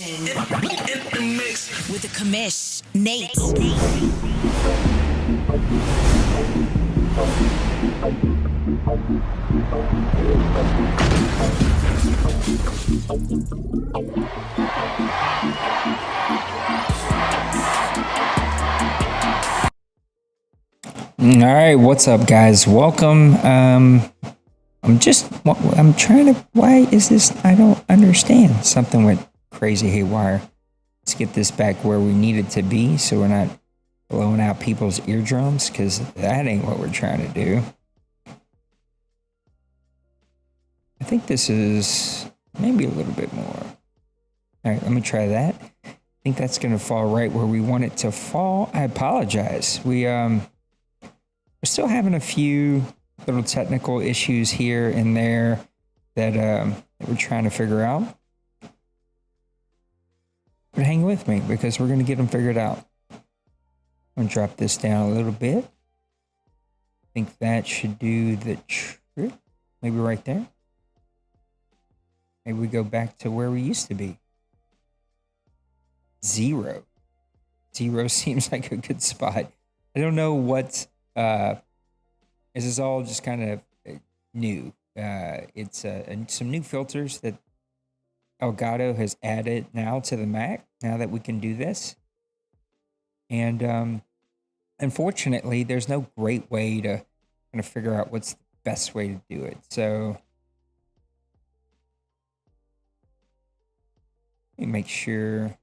in the mix with the commish, Nate. All right, what's up, guys? Welcome. I'm trying to. Why is this? I don't understand. Something went crazy haywire. Let's get this back where we need it to be, so we're not blowing out people's eardrums, because that ain't what we're trying to do. I think this is maybe a little bit more. All right, let me try that. I think that's going to fall right where we want it to fall. I apologize. We're still having a few little technical issues here and there that we're trying to figure out. But hang with me, because we're going to get them figured out. I'm going to drop this down a little bit. I think that should do the trick. Maybe right there. Maybe we go back to where we used to be. 0. 0 seems like a good spot. I don't know what... this is all just kind of new. It's some new filters that Elgato has added now to the Mac, now that we can do this. And unfortunately, there's no great way to kind of figure out what's the best way to do it. So let me make sure...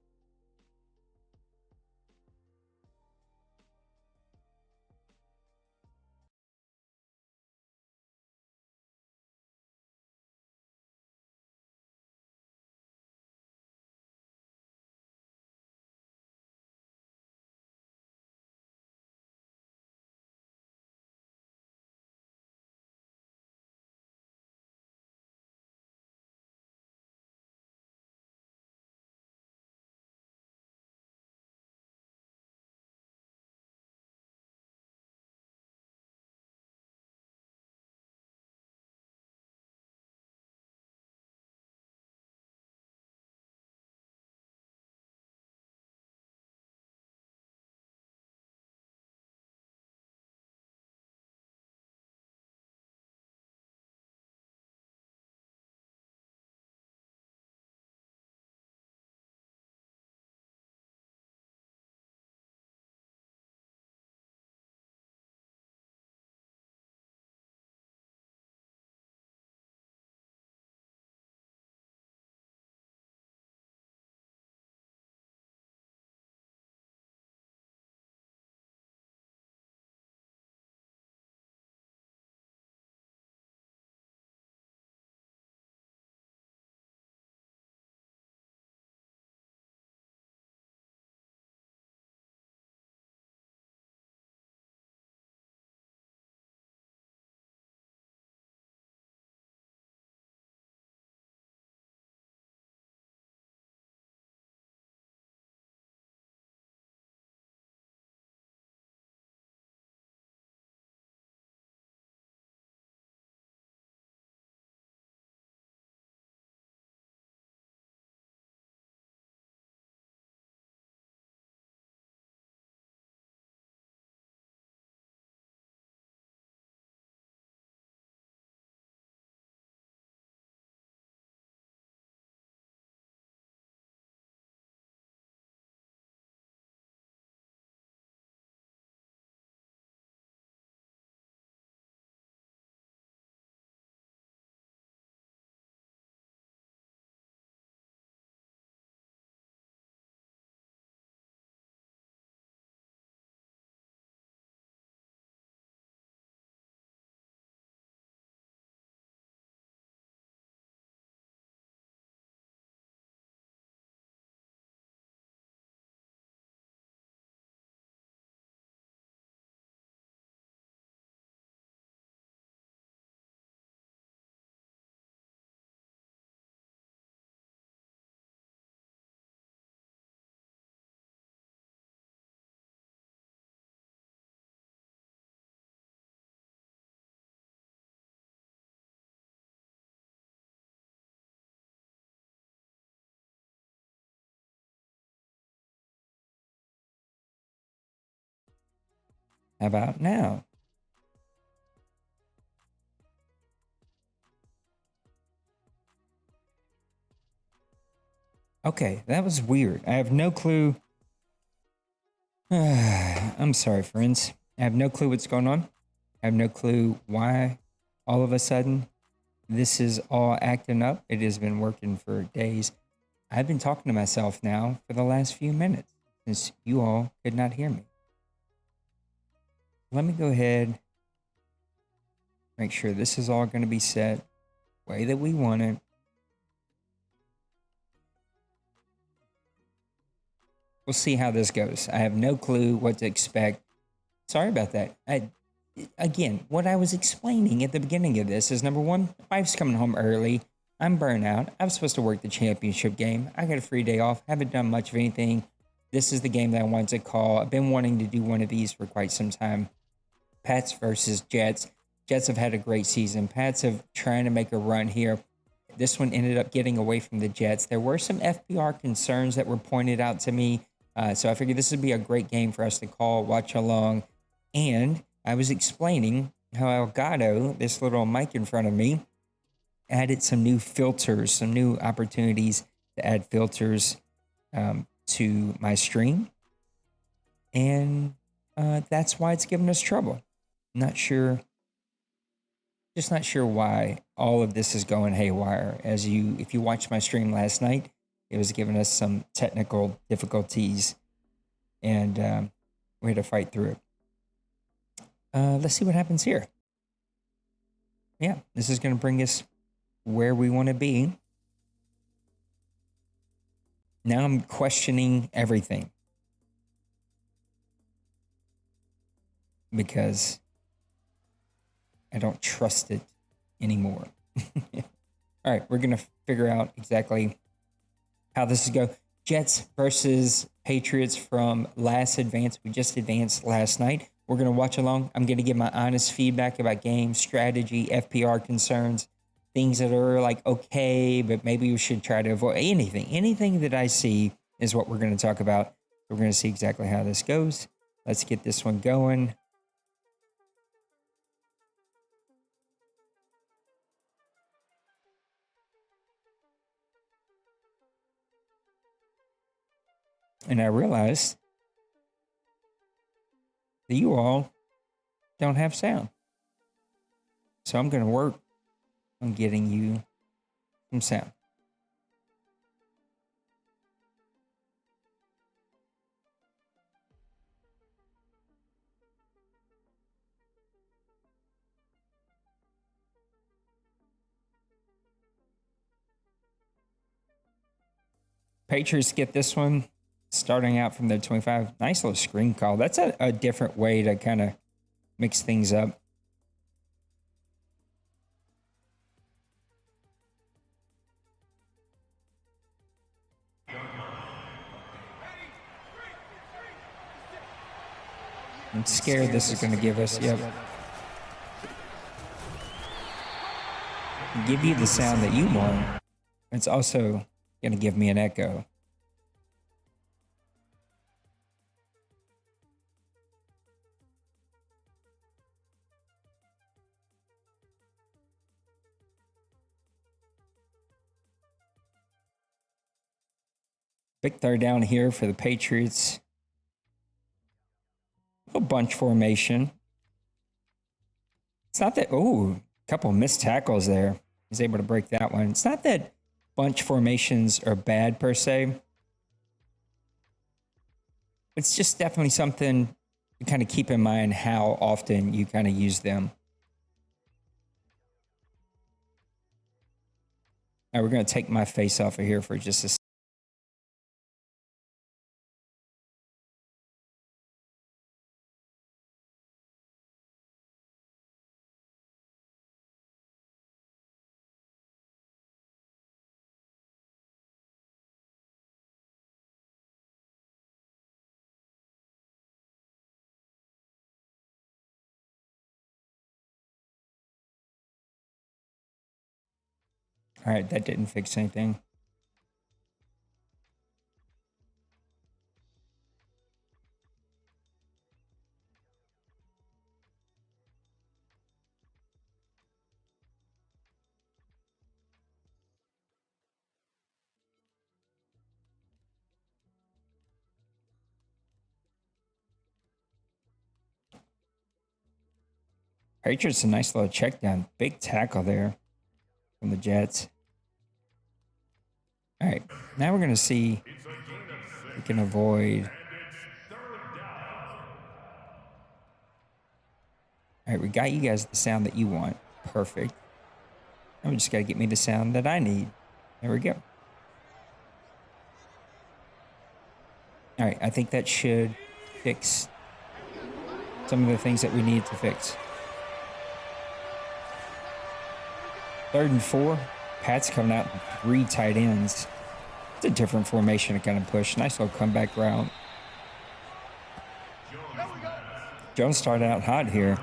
How about now? Okay, that was weird. I have no clue. I'm sorry, friends. I have no clue what's going on. I have no clue why all of a sudden this is all acting up. It has been working for days. I've been talking to myself now for the last few minutes since you all could not hear me. Let me go ahead, make sure this is all going to be set the way that we want it. We'll see how this goes. I have no clue what to expect. Sorry about that. Again, what I was explaining at the beginning of this is number one, wife's coming home early. I'm burnt out. I was supposed to work the championship game. I got a free day off. Haven't done much of anything. This is the game that I wanted to call. I've been wanting to do one of these for quite some time. Pats versus Jets. Jets have had a great season. Pats have trying to make a run here. This one ended up getting away from the Jets. There were some FPR concerns that were pointed out to me. So I figured this would be a great game for us to call, watch along. And I was explaining how Elgato, this little mic in front of me, added some new filters, some new opportunities to add filters to my stream. And that's why it's giving us trouble. Just not sure why all of this is going haywire. If you watched my stream last night, it was giving us some technical difficulties, and we had to fight through it. Let's see what happens here. Yeah, this is going to bring us where we want to be. Now I'm questioning everything because I don't trust it anymore. All right, we're going to figure out exactly how this is going. Jets versus Patriots from last advance. We just advanced last night. We're going to watch along. I'm going to give my honest feedback about game strategy, FPR concerns, things that are like okay, but maybe we should try to avoid anything. Anything that I see is what we're going to talk about. We're going to see exactly how this goes. Let's get this one going. And I realized that you all don't have sound. So I'm going to work on getting you some sound. Patriots get this one starting out from their 25. Nice little screen call. That's a different way to kind of mix things up. I'm scared this is going to give us, yep. Give you the sound that you want. It's also going to give me an echo. Big third down here for the Patriots. A bunch formation. It's not that, a couple missed tackles there. He's able to break that one. It's not that bunch formations are bad per se. It's just definitely something to kind of keep in mind how often you kind of use them. All right, we're going to take my face off of here for just a second. All right, that didn't fix anything. Patriots, a nice little check down. Big tackle there from the Jets. All right, now we're going to see if we can avoid. All right, we got you guys the sound that you want. Perfect. Now we just got to get me the sound that I need. There we go. All right, I think that should fix some of the things that we need to fix. 3rd and 4. Pat's coming out with 3 tight ends. It's a different formation to kind of push. Nice little comeback route. Jones started out hot here.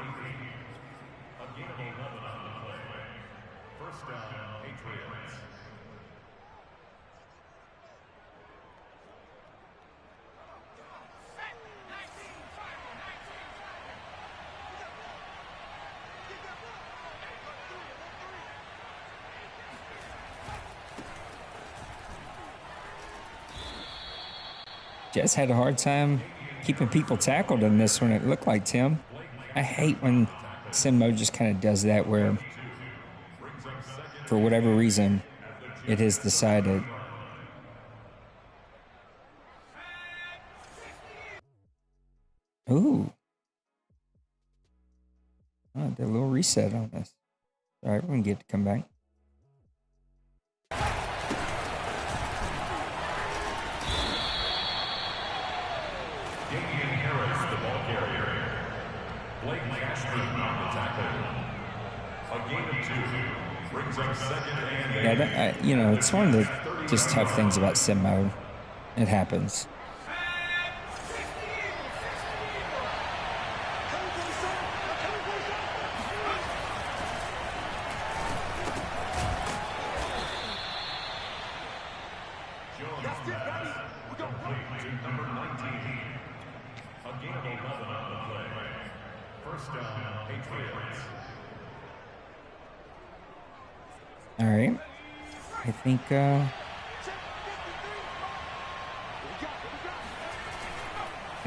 Jets had a hard time keeping people tackled in this one, it looked like, Tim. I hate when sim mode just kind of does that where, for whatever reason, it has decided. Ooh. Oh, did a little reset on this. All right, we're going to get to come back. Yeah, you know, it's one of the just tough things about sim mode. It happens. All right, I think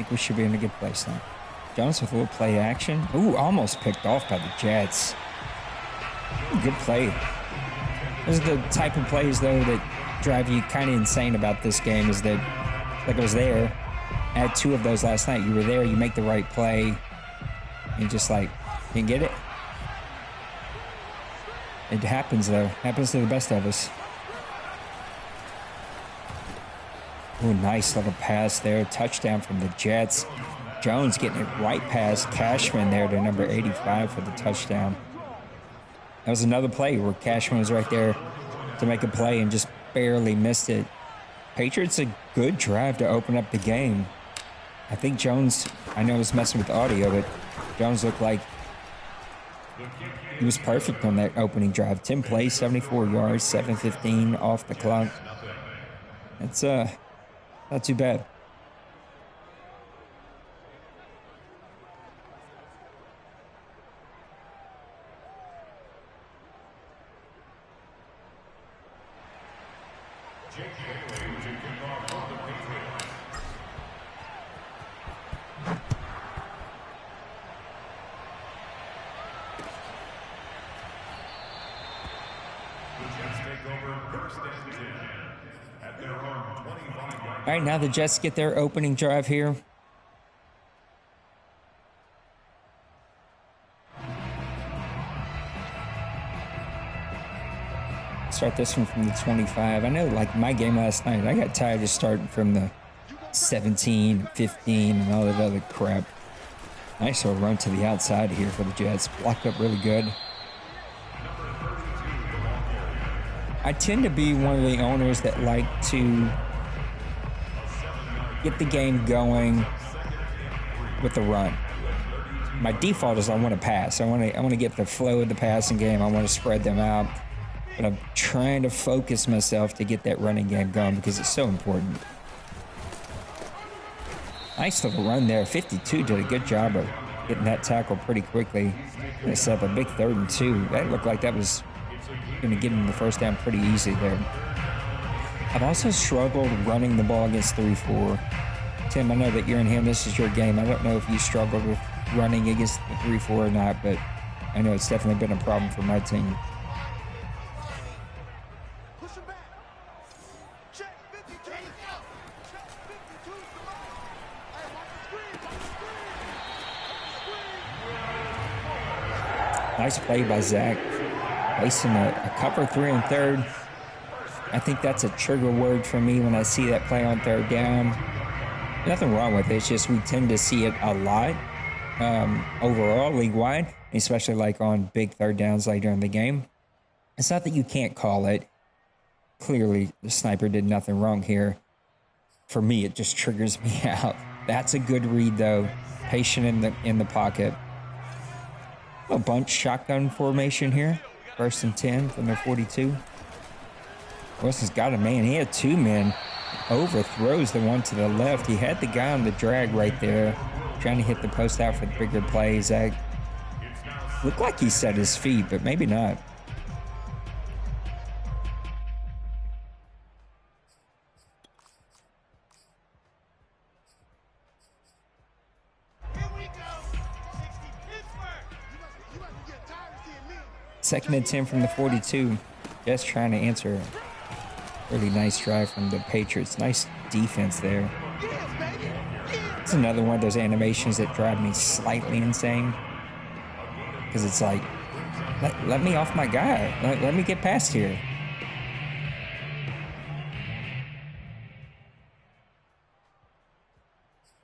we should be in a good place now. Jones with a little play action. Ooh, almost picked off by the Jets. Good play. Those are the type of plays, though, that drive you kind of insane about this game, is that, like I was there, I had 2 of those last night. You were there, you make the right play, and just like, you get it. It happens, though. Happens to the best of us. Oh, nice little pass there. Touchdown from the Jets. Jones getting it right past Cashman there to number 85 for the touchdown. That was another play where Cashman was right there to make a play and just barely missed it. Patriots a good drive to open up the game. I think Jones, I know I was messing with the audio, but Jones looked like he was perfect on that opening drive. 10 plays, 74 yards, 7:15 off the clock. That's not too bad. All right, now the Jets get their opening drive here. Start this one from the 25. I know, like my game last night, I got tired of starting from the 17, 15, and all that other crap. Nice little run to the outside here for the Jets. Blocked up really good. I tend to be one of the owners that like to get the game going with the run. My default is I want to pass. I want to get the flow of the passing game. I want to spread them out. But I'm trying to focus myself to get that running game going because it's so important. Nice little run there. 52 did a good job of getting that tackle pretty quickly. They set up a big 3rd and 2. That looked like that was going to get him the first down pretty easy there. I've also struggled running the ball against 3-4. Tim, I know that you're in here. This is your game. I don't know if you struggled with running against the 3-4 or not, but I know it's definitely been a problem for my team. Nice play by Zach. Placing a cover 3 and 3rd. I think that's a trigger word for me when I see that play on 3rd down. Nothing wrong with it. It's just we tend to see it a lot overall, league-wide, especially like on big 3rd downs later in the game. It's not that you can't call it. Clearly, the sniper did nothing wrong here. For me, it just triggers me out. That's a good read, though. Patient in the pocket. A bunch shotgun formation here. 1st and 10 from their 42. Wilson's got a man. He had 2 men. Overthrows the one to the left. He had the guy on the drag right there, trying to hit the post out for the bigger play. Zach looked like he set his feet, but maybe not. Second and 10 from the 42. Just trying to answer a really nice drive from the Patriots. Nice defense there. It's another one of those animations that drive me slightly insane. Because it's like, let me off my guy. Let me get past here.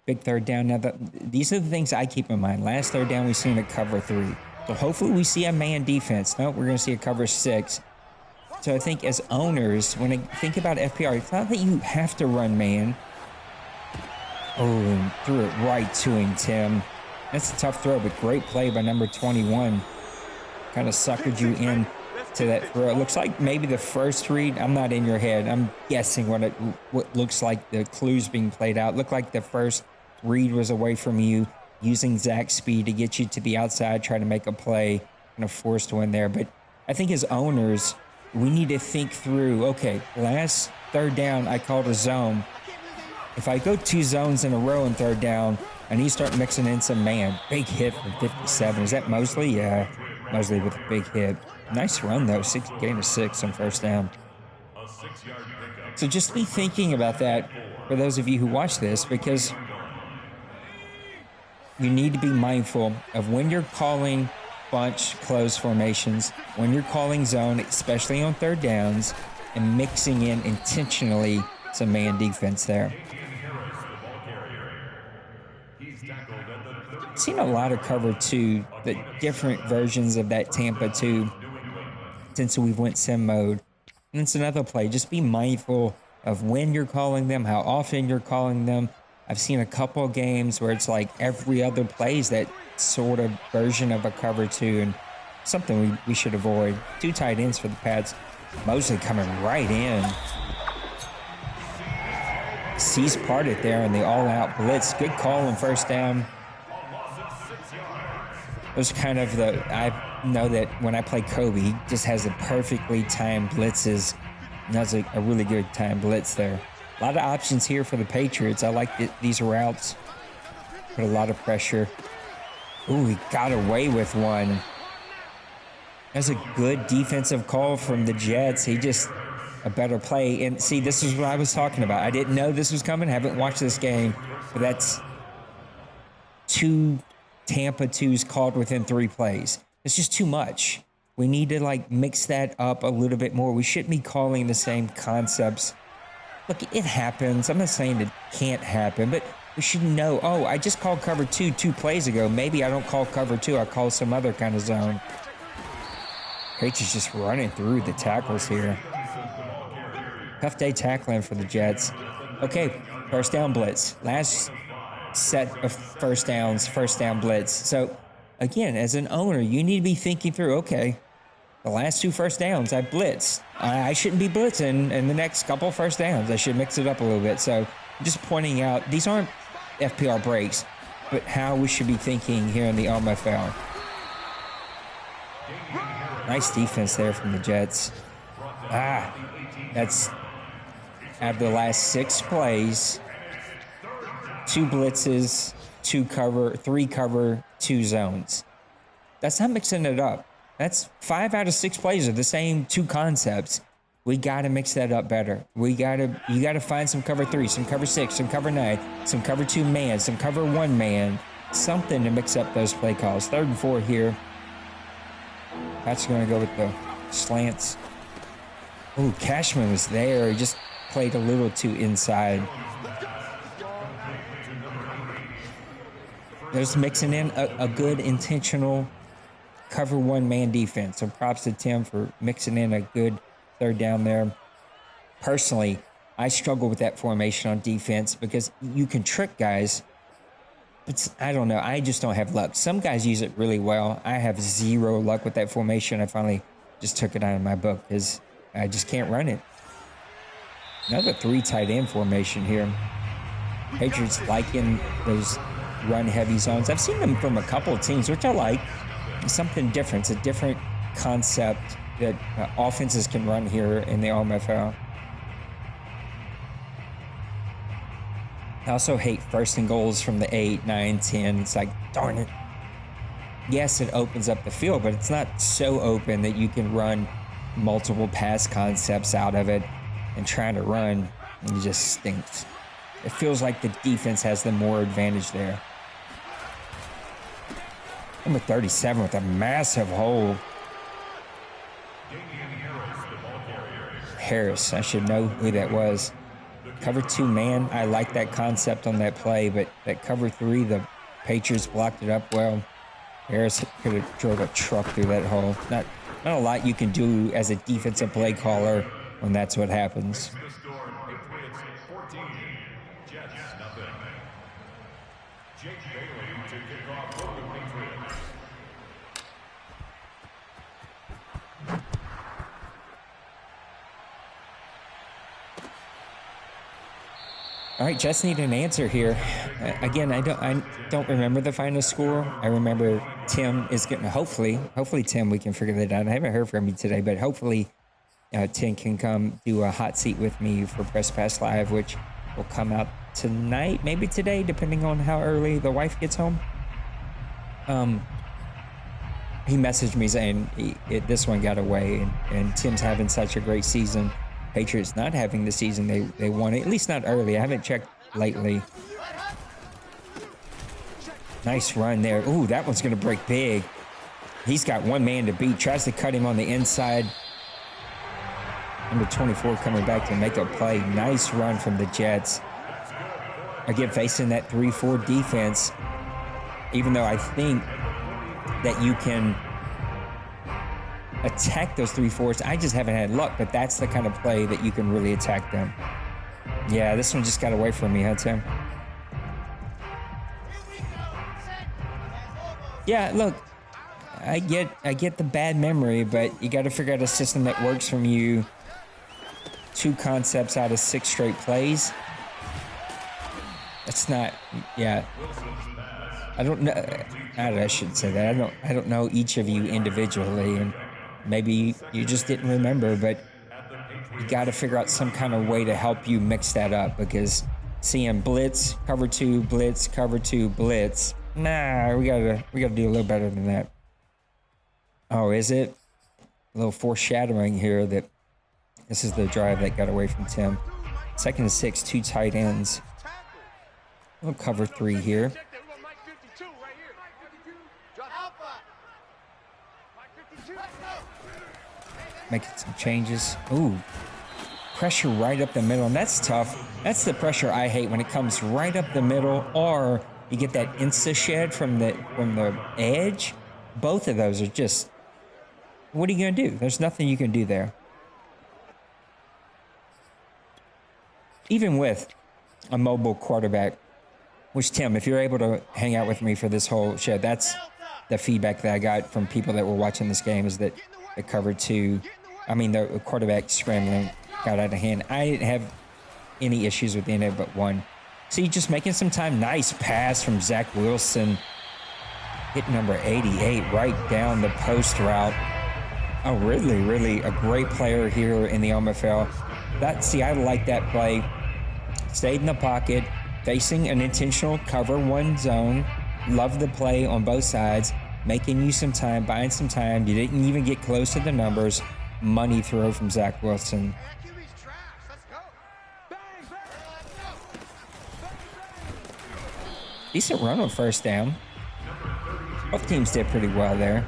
Big 3rd down. Now, these are the things I keep in mind. Last 3rd down, we've seen a cover 3. So hopefully we see a man defense. No, we're going to see a cover 6. So I think as owners, when I think about FPR, it's not that you have to run man. Oh, and threw it right to him, Tim. That's a tough throw, but great play by number 21. Kind of suckered you in to that throw. It looks like maybe the first read. I'm not in your head. I'm guessing what looks like the clues being played out. Looked like the first read was away from you, using Zach's speed to get you to the outside, try to make a play, kind of forced to win there. But I think as owners, we need to think through, okay, last 3rd down, I called a zone. If I go 2 zones in a row in 3rd down, I need to start mixing in some man. Big hit from 57. Is that Mosley? Yeah, Mosley with a big hit. Nice run, though. Gain of 6 on 1st down. So just be thinking about that for those of you who watch this, because you need to be mindful of when you're calling bunch close formations, when you're calling zone, especially on 3rd downs, and mixing in intentionally some man defense there. I've seen a lot of cover 2, the different versions of that Tampa 2 since we've went sim mode. And it's another play. Just be mindful of when you're calling them, how often you're calling them. I've seen a couple of games where it's like every other play is that sort of version of a cover 2, and something we should avoid. 2 tight ends for the Pats. Mosley coming right in. Sees parted there in the all-out blitz. Good call on 1st down. It was kind of I know that when I play Kobe, he just has the perfectly timed blitzes. And that's a really good timed blitz there. A lot of options here for the Patriots. I like these routes. Put a lot of pressure. Ooh, he got away with one. That's a good defensive call from the Jets. He just a better play. And see, this is what I was talking about. I didn't know this was coming. Haven't watched this game. But that's 2 Tampa 2s called within 3 plays. It's just too much. We need to mix that up a little bit more. We shouldn't be calling the same concepts. Look, it happens. I'm not saying it can't happen, but we should know, oh, I just called cover 2 plays ago. Maybe I don't call cover 2. I call some other kind of zone. Patriots just running through the tackles here. Tough day tackling for the Jets. Okay, 1st down blitz. Last set of 1st downs, 1st down blitz. So, again, as an owner, you need to be thinking through, okay, the last 2 1st downs, I blitzed. I shouldn't be blitzing in the next couple 1st downs. I should mix it up a little bit. So, I'm just pointing out, these aren't FPR breaks, but how we should be thinking here in the OMFL. Nice defense there from the Jets. That's out of the last 6 plays, 2 blitzes, 2 cover, 3 cover, 2 zones. That's not mixing it up. That's 5 out of 6 plays are the same 2 concepts. We got to mix that up better. You got to find some cover 3, some cover 6, some cover 9, some cover 2 man, some cover 1 man, something to mix up those play calls. 3rd and 4 here. That's going to go with the slants. Oh, Cashman was there. He just played a little too inside. There's mixing in a good intentional cover 1 man defense. So props to Tim for mixing in a good 3rd down there. Personally, I struggle with that formation on defense because you can trick guys. But I don't know. I just don't have luck. Some guys use it really well. I have 0 luck with that formation. I finally just took it out of my book because I just can't run it. Another 3 tight end formation here. Patriots liking those run-heavy zones. I've seen them from a couple of teams, which I like. It's something different. It's a different concept that offenses can run here in the OMFL. I also hate 1st and goals from the 8, 9, 10. It's like, darn it. Yes, it opens up the field, but it's not so open that you can run multiple pass concepts out of it, and trying to run, it just stinks. It feels like the defense has the more advantage there. Number 37 with a massive hole. Harris, I should know who that was. Cover 2 man, I like that concept on that play, but that cover 3, the Patriots blocked it up well. Harris could have drove a truck through that hole. Not a lot you can do as a defensive play caller when that's what happens. All right, just need an answer here. Again, I don't remember the final score. I remember Tim is getting. Hopefully Tim, we can figure that out. I haven't heard from you today, but hopefully Tim can come do a hot seat with me for Press Pass Live, which will come out tonight, maybe today, depending on how early the wife gets home. He messaged me saying this one got away, and Tim's having such a great season. Patriots not having the season they wanted, at least not early. I haven't checked lately. Nice run there. Ooh, that one's going to break big. He's got 1 man to beat. Tries to cut him on the inside. Number 24 coming back to make a play. Nice run from the Jets. Again, facing that 3-4 defense. Even though I think that you can attack those 3-4s. I just haven't had luck, but that's the kind of play that you can really attack them. Yeah, this one just got away from me, huh, Tim? Yeah, look, I get the bad memory, but you got to figure out a system that works from you. 2 concepts out of 6 straight plays. That's not, yeah. I don't know. I shouldn't say that. I don't know each of you individually, and maybe you just didn't remember, but you got to figure out some kind of way to help you mix that up, because seeing blitz, cover 2, blitz, cover 2, blitz. Nah, we gotta do a little better than that. Oh, is it? A little foreshadowing here that this is the drive that got away from Tim. 2nd and 6, 2 tight ends. We'll cover 3 here. Making some changes. Ooh, pressure right up the middle, and that's tough. That's the pressure I hate, when it comes right up the middle, or you get that insta shed from the edge. Both of those are just, what are you gonna do? There's nothing you can do there. Even with a mobile quarterback, which, Tim, if you're able to hang out with me for this whole show, that's the feedback that I got from people that were watching this game, is that the cover 2, the quarterback scrambling got out of hand. I didn't have any issues with any of it but one. See, just making some time. Nice pass from Zach Wilson. Hit number 88 right down the post route. Oh, really a great player here in the OMFL. I like that play. Stayed in the pocket, facing an intentional cover 1 zone. Love the play on both sides. making you some time, buying some time. You didn't even get close to the numbers. Money throw from Zach Wilson. Decent run on first down. Both teams did pretty well there.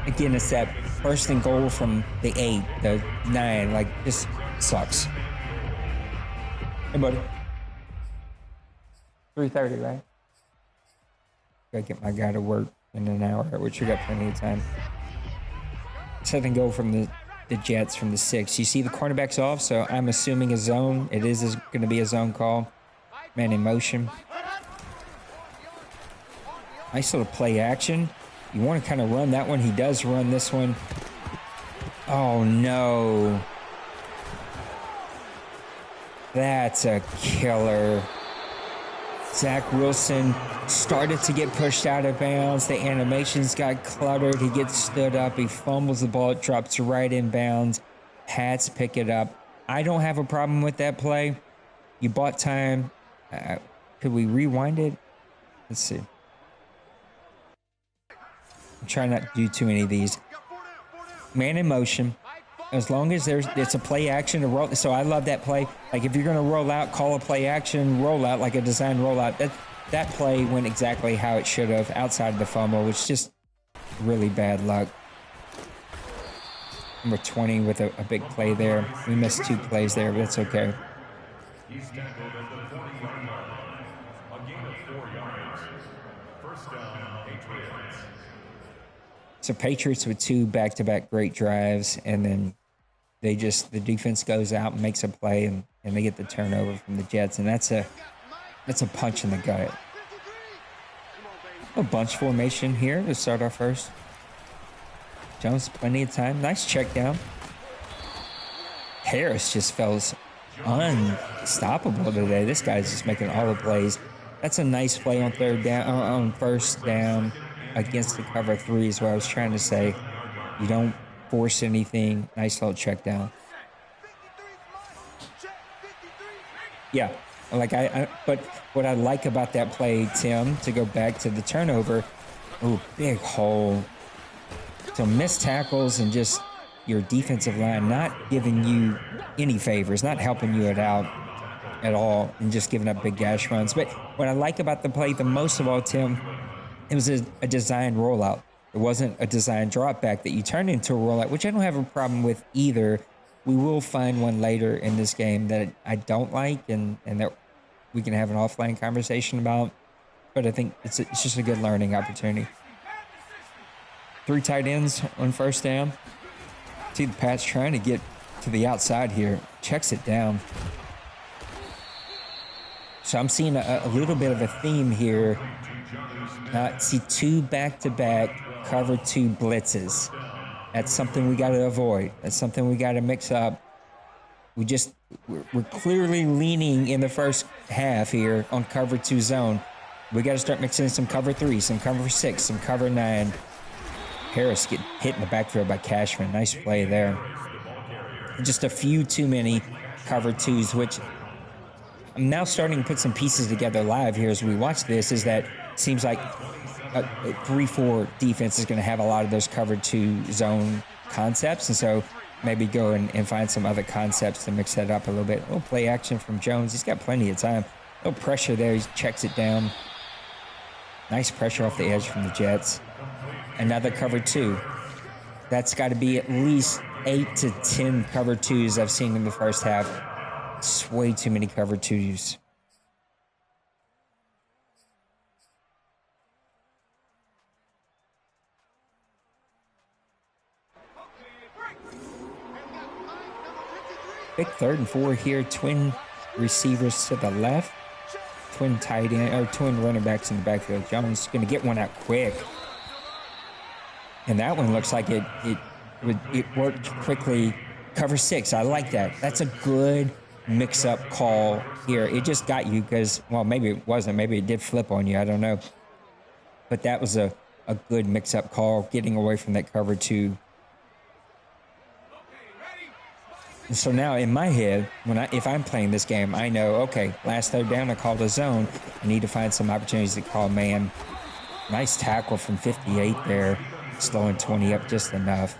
Again, it's that first and goal from the 8, the 9. Like, this sucks. Hey, buddy. 3:30, right? Gotta get my guy to work in an hour, which we got plenty of time. Second goal from the Jets from the 6. You see the cornerback's off, so I'm assuming a zone. It is going to be a zone call. Man in motion. Nice little play action. You want to kind of run that one. He does run this one. Oh, no. That's a killer. Zach Wilson started to get pushed out of bounds. The animations got cluttered. He gets stood up. He fumbles the ball. It drops right in bounds. Pats pick it up. I don't have a problem with that play. You bought time. Could we rewind it? Let's see. I'm trying not to do too many of these. Man in motion. As long as it's a play action to roll. So I love that play. Like, if you're going to roll out, call a play action rollout, like a design rollout. That play went exactly how it should have outside of the fumble, which is just really bad luck. Number 20 with a big play there. We missed 2 plays there, but that's okay. He's tackled at the 40-yard line. A gain of 4 yards. First down, Patriots. So Patriots with 2 back-to-back great drives, and then the defense goes out and makes a play, and they get the turnover from the Jets, and that's a punch in the gut. A bunch formation here to start our first. Jones, plenty of time. Nice check down. Harris just feels unstoppable today. This guy's just making all the plays. That's a nice play on first down against the cover 3 is what I was trying to say. You don't force anything. Nice little check down. Yeah, but what I like about that play, Tim, to go back to the turnover, big hole. So missed tackles and just your defensive line not giving you any favors, not helping you out at all, and just giving up big gash runs. But what I like about the play the most of all, Tim, it was a designed rollout. It wasn't a designed drop back that you turned into a rollout, which I don't have a problem with either. We will find one later in this game that I don't like and that we can have an offline conversation about. But I think it's just a good learning opportunity. 3 tight ends on first down. See the Pats trying to get to the outside here. Checks it down. So I'm seeing a little bit of a theme here. See 2 back-to-back cover 2 blitzes. That's something we got to avoid. That's something we got to mix up. We're clearly leaning in the first half here on cover 2 zone. We got to start mixing in some cover 3, some cover 6, some cover 9. Harris getting hit in the backfield by Cashman. Nice play there. Just a few too many cover 2s, which I'm now starting to put some pieces together live here as we watch this, is that it seems like a 3-4 defense is going to have a lot of those cover 2 zone concepts, and so maybe go and find some other concepts to mix that up a little bit. A little play action from Jones. He's got plenty of time. No pressure there. He checks it down. Nice pressure off the edge from the Jets. Another cover 2. That's got to be at least 8 to 10 cover 2s I've seen in the first half. It's way too many cover 2s. Big 3rd and 4 here. Twin receivers to the left. Twin tight end or twin running backs in the backfield. Jones going to get one out quick. And that one looks like it worked quickly. Cover 6. I like that. That's a good mix-up call here. It just got you because, well, maybe it wasn't. Maybe it did flip on you. I don't know. But that was a good mix-up call, getting away from that cover 2. And so now in my head, if I'm playing this game, I know, okay, last 3rd down, I called a zone. I need to find some opportunities to call man. Nice tackle from 58 there, slowing 20 up just enough.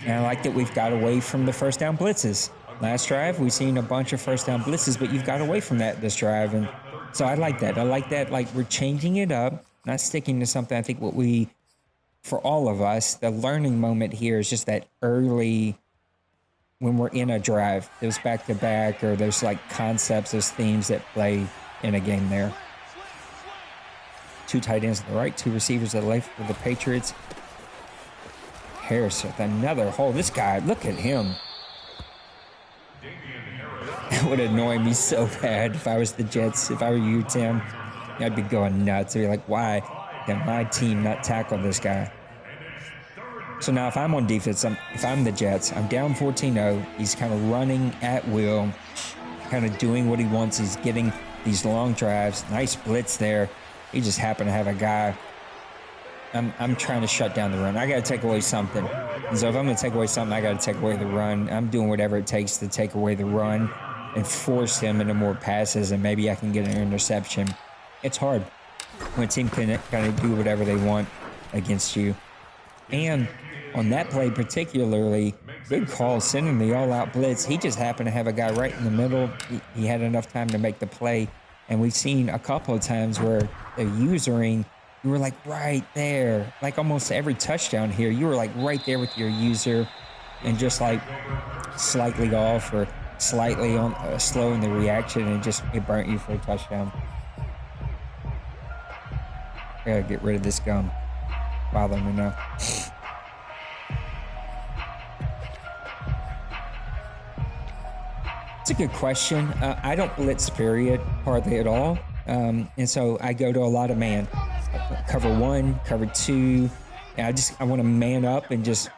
And I like that we've got away from the first down blitzes. Last drive, we've seen a bunch of first down blitzes, but you've got away from that this drive. And so I like that. I like that, like, we're changing it up, not sticking to something. I think what we, for all of us, the learning moment here is just that early, when we're in a drive, those back-to-back, or there's like concepts, those themes that play in a game there. 2 tight ends to the right, 2 receivers to the left for the Patriots. Harris with another hole. This guy, look at him. That would annoy me so bad if I was the Jets. If I were you, Tim, I'd be going nuts. I'd be like, why can my team not tackle this guy? So now if I'm on defense, if I'm the Jets, I'm down 14-0. He's kind of running at will, kind of doing what he wants. He's getting these long drives. Nice blitz there. He just happened to have a guy. I'm trying to shut down the run. I got to take away something. And so if I'm going to take away something, I got to take away the run. I'm doing whatever it takes to take away the run and force him into more passes, and maybe I can get an interception. It's hard when a team can kind of do whatever they want against you. And on that play particularly, good call, sending the all-out blitz. He just happened to have a guy right in the middle. He had enough time to make the play. And we've seen a couple of times where they're usering, you were like right there, like almost every touchdown here, you were like right there with your user, and just like slightly off or slightly on slow in the reaction, and it burnt you for a touchdown. I gotta get rid of this gum. Bothering me now. It's a good question. I don't blitz, period, hardly at all. And so I go to a lot of man. Cover 1, cover 2. And I want to man up and just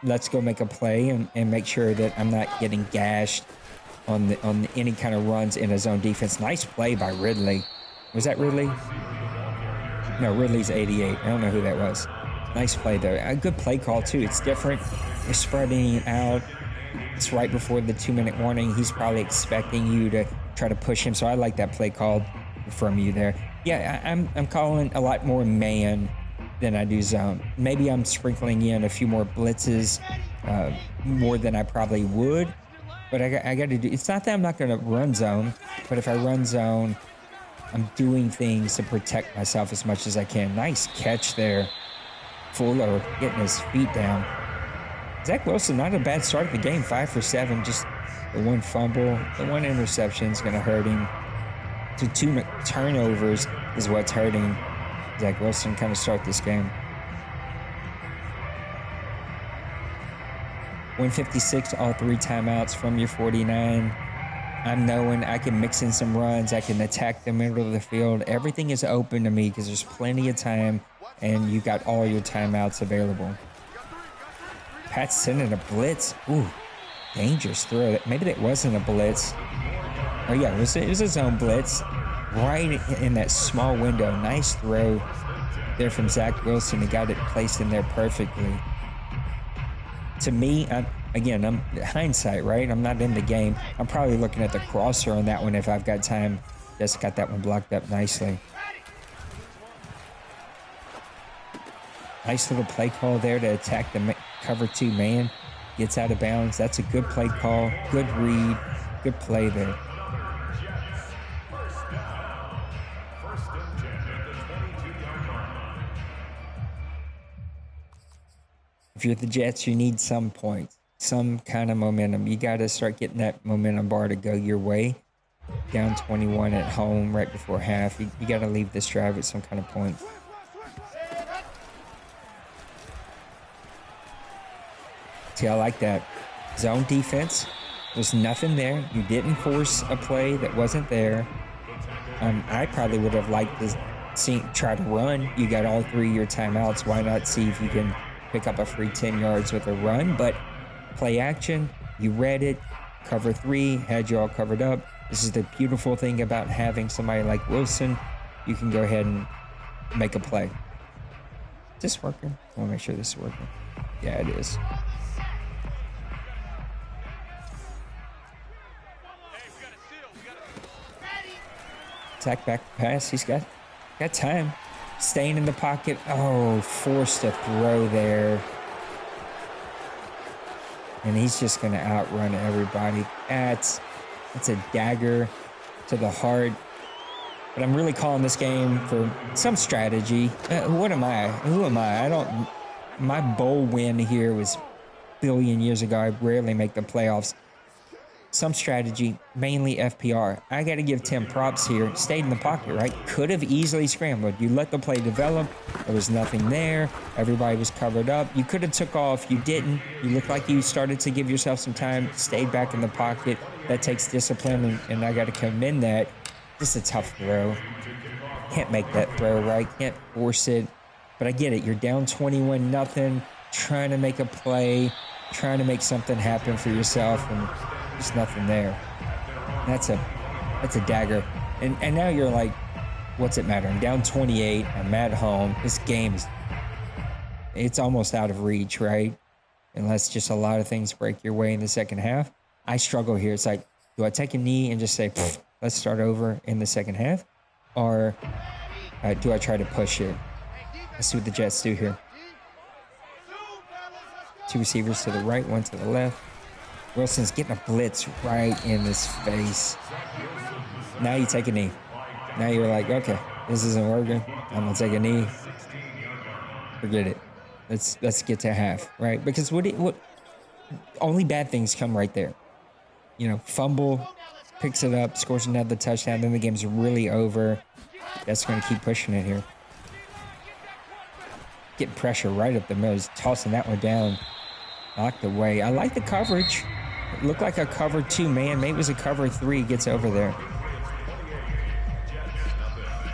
let's go make a play and make sure that I'm not getting gashed on any kind of runs in a zone defense. Nice play by Ridley. Was that Ridley? No, Ridley's 88. I don't know who that was. Nice play though. A good play call too. It's different. It's spreading out. It's right before the 2-minute warning. He's probably expecting you to try to push him. So I like that play called from you there. Yeah, I'm calling a lot more man than I do zone. Maybe I'm sprinkling in a few more blitzes, more than I probably would. But I got to do. It's not that I'm not going to run zone, but if I run zone, I'm doing things to protect myself as much as I can. Nice catch there. Fuller getting his feet down. Zach Wilson, not a bad start of the game. 5 for 7. Just the 1 fumble, the 1 interception is going to hurt him. The 2 turnovers is what's hurting Zach Wilson kind of start this game. 156, all 3 timeouts from your 49. I'm knowing I can mix in some runs. I can attack the middle of the field. Everything is open to me because there's plenty of time and you got all your timeouts available. Pat's sending a blitz. Ooh, dangerous throw. Maybe that wasn't a blitz. Oh yeah, it was a zone blitz right in that small window. Nice throw there from Zach Wilson. He got it placed in there perfectly. To me, I'm hindsight, right? I'm not in the game. I'm probably looking at the crosser on that one if I've got time. Just got that one blocked up nicely. Nice little play call there to attack the cover 2 man. Gets out of bounds. That's a good play call. Good read. Good play there. If you're the Jets, you need some points, some kind of momentum. You got to start getting that momentum bar to go your way. Down 21 at home right before half. You got to leave this drive with some kind of points. See, I like that. Zone defense. There's nothing there. You didn't force a play that wasn't there. I probably would have liked to try to run. You got all 3 of your timeouts. Why not see if you can pick up a free 10 yards with a run? But play action. You read it. Cover 3. Had you all covered up. This is the beautiful thing about having somebody like Wilson. You can go ahead and make a play. Is this working? I want to make sure this is working. Yeah, it is. Attack back pass. He's got time. Staying in the pocket. Oh, forced a throw there. And he's just going to outrun everybody. That's a dagger to the heart. But I'm really calling this game for some strategy. What am I? Who am I? My bowl win here was a billion years ago. I rarely make the playoffs. Some strategy, mainly FPR. I got to give Tim props here. Stayed in the pocket, right? Could have easily scrambled. You let the play develop. There was nothing there. Everybody was covered up. You could have took off. You didn't. You looked like you started to give yourself some time. Stayed back in the pocket. That takes discipline, and I got to commend that. Just a tough throw. Can't make that throw, right? Can't force it. But I get it. You're down 21-0. Trying to make a play. Trying to make something happen for yourself, and there's nothing there. That's a dagger. And now you're like, what's it matter? I'm down 28. I'm at home. This game it's almost out of reach, right? Unless just a lot of things break your way in the second half. I struggle here. It's like, do I take a knee and just say, let's start over in the second half? Or do I try to push it? Let's see what the Jets do here. 2 receivers to the right, 1 to the left. Wilson's getting a blitz right in his face. Now you take a knee. Now you're like, okay, this isn't working. I'm gonna take a knee. Forget it. Let's get to half, right? Because what only bad things come right there. You know, fumble, picks it up, scores another touchdown, then the game's really over. That's gonna keep pushing it here. Getting pressure right up the middle, tossing that one down. Knocked away. I like the coverage. It looked like a cover 2 man. Maybe it was a cover 3. Gets over there.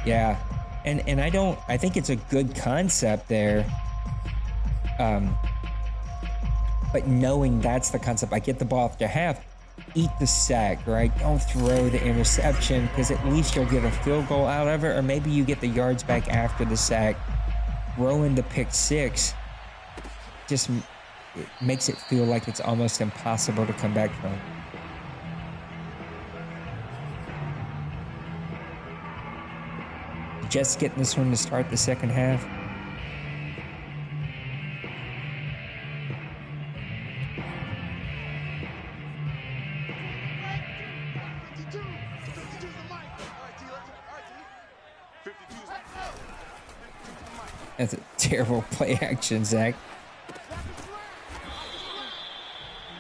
Yeah. And I think it's a good concept there. But knowing that's the concept, I get the ball after half. Eat the sack, right? Don't throw the interception, because at least you'll get a field goal out of it, or maybe you get the yards back after the sack. Throwing the pick 6 just it makes it feel like it's almost impossible to come back from. Just getting this one to start the second half. That's a terrible play action, Zach.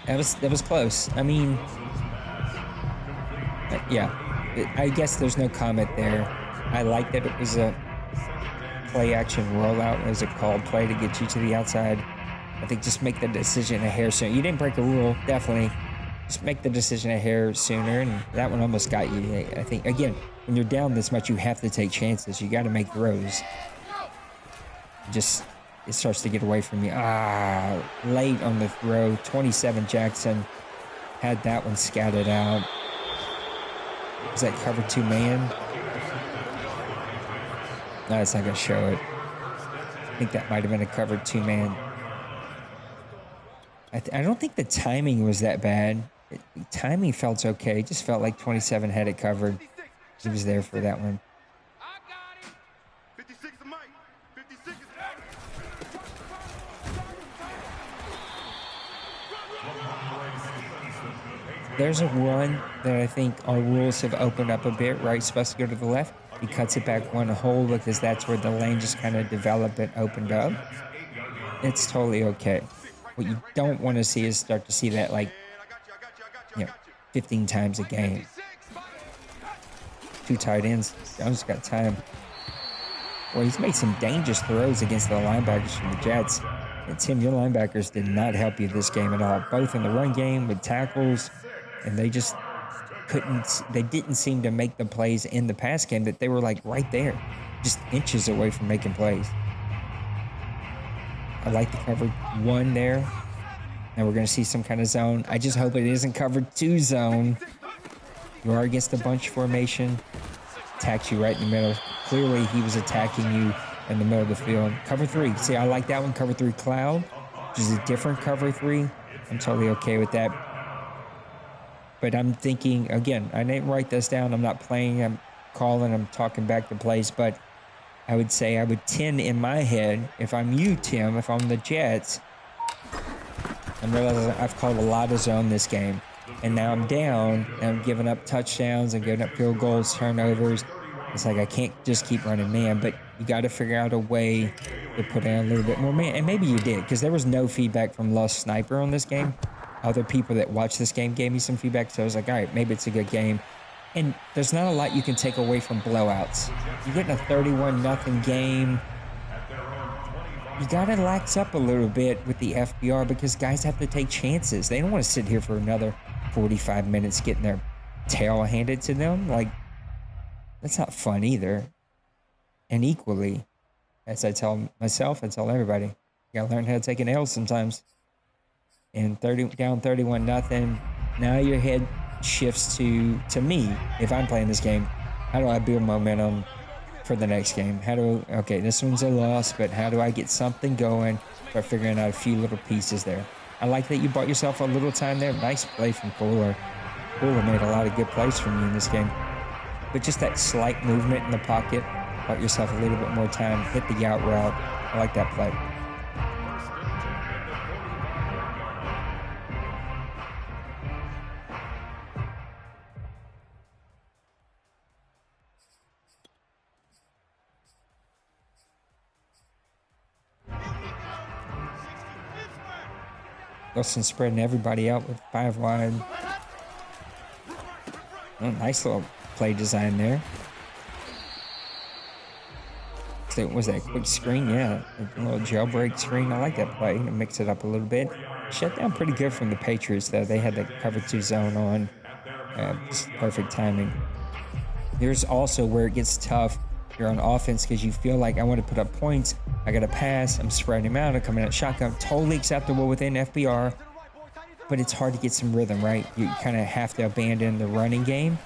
That was close. I mean, yeah. I guess there's no comment there. I like that it was a play action rollout. It was a called play to get you to the outside. I think just make the decision a hair sooner. You didn't break a rule, definitely. Just make the decision a hair sooner, and that one almost got you. I think, again, when you're down this much, you have to take chances. You got to make throws. It starts to get away from you. Late on the throw. 27 Jackson had that one scattered out. Was that cover 2 man? No, it's not going to show it. I think that might have been a cover 2 man. I don't think the timing was that bad. Timing felt okay. It just felt like 27 had it covered. He was there for that one. There's a run that I think our rules have opened up a bit, right? Supposed to go to the left. He cuts it back one hole because that's where the lane just kind of developed and opened up. It's totally okay. What you don't want to see is start to see that, like, 15 times a game. 2 tight ends. Jones got time. Well, he's made some dangerous throws against the linebackers from the Jets. And Tim, your linebackers did not help you this game at all. Both in the run game with tackles, and they just they didn't seem to make the plays in the pass game that they were like right there, just inches away from making plays. I like the cover 1 there. And we're going to see some kind of zone. I just hope it isn't cover 2 zone. You are against a bunch formation. Attacks you right in the middle. Clearly, he was attacking you in the middle of the field. Cover 3. See, I like that one. Cover 3 cloud, which is a different cover 3. I'm totally okay with that. But I'm thinking, again, I didn't write this down. I'm not playing. I'm calling. I'm talking back to plays. But I would say I would 10 in my head. If I'm you, Tim, if I'm the Jets, I'm realizing I've called a lot of zone this game. And now I'm down, and I'm giving up touchdowns and giving up field goals, turnovers. It's like I can't just keep running man, but you got to figure out a way to put in a little bit more man. And maybe you did, because there was no feedback from Lost Sniper on this game. Other people that watched this game gave me some feedback, so I was like, all right, maybe it's a good game. And there's not a lot you can take away from blowouts. You're getting a 31-0 game. You got to lax up a little bit with the FPR because guys have to take chances. They don't want to sit here for another 45 minutes getting their tail handed to them. Like, that's not fun either. And equally, as I tell myself, I tell everybody, you got to learn how to take an L sometimes. And down 31-0, now your head shifts to me. If I'm playing this game, how do I build momentum for the next game? Okay, this one's a loss, but how do I get something going? Start figuring out a few little pieces there. I like that you bought yourself a little time there. Nice play from Kohler. Kohler made a lot of good plays from you in this game. But just that slight movement in the pocket, bought yourself a little bit more time, hit the out route. I like that play. Wilson spreading everybody out with 5 wide. Oh, nice little play design there. So was that quick screen? Yeah, a little jailbreak screen. I like that play to mix it up a little bit. Shut down pretty good from the Patriots, though. They had the cover 2 zone on. Just perfect timing. Here's also where it gets tough. You're on offense because you feel like I want to put up points. I got to pass. I'm spreading him out. I'm coming out shotgun. Totally acceptable within FPR. But it's hard to get some rhythm, right? You kind of have to abandon the running game.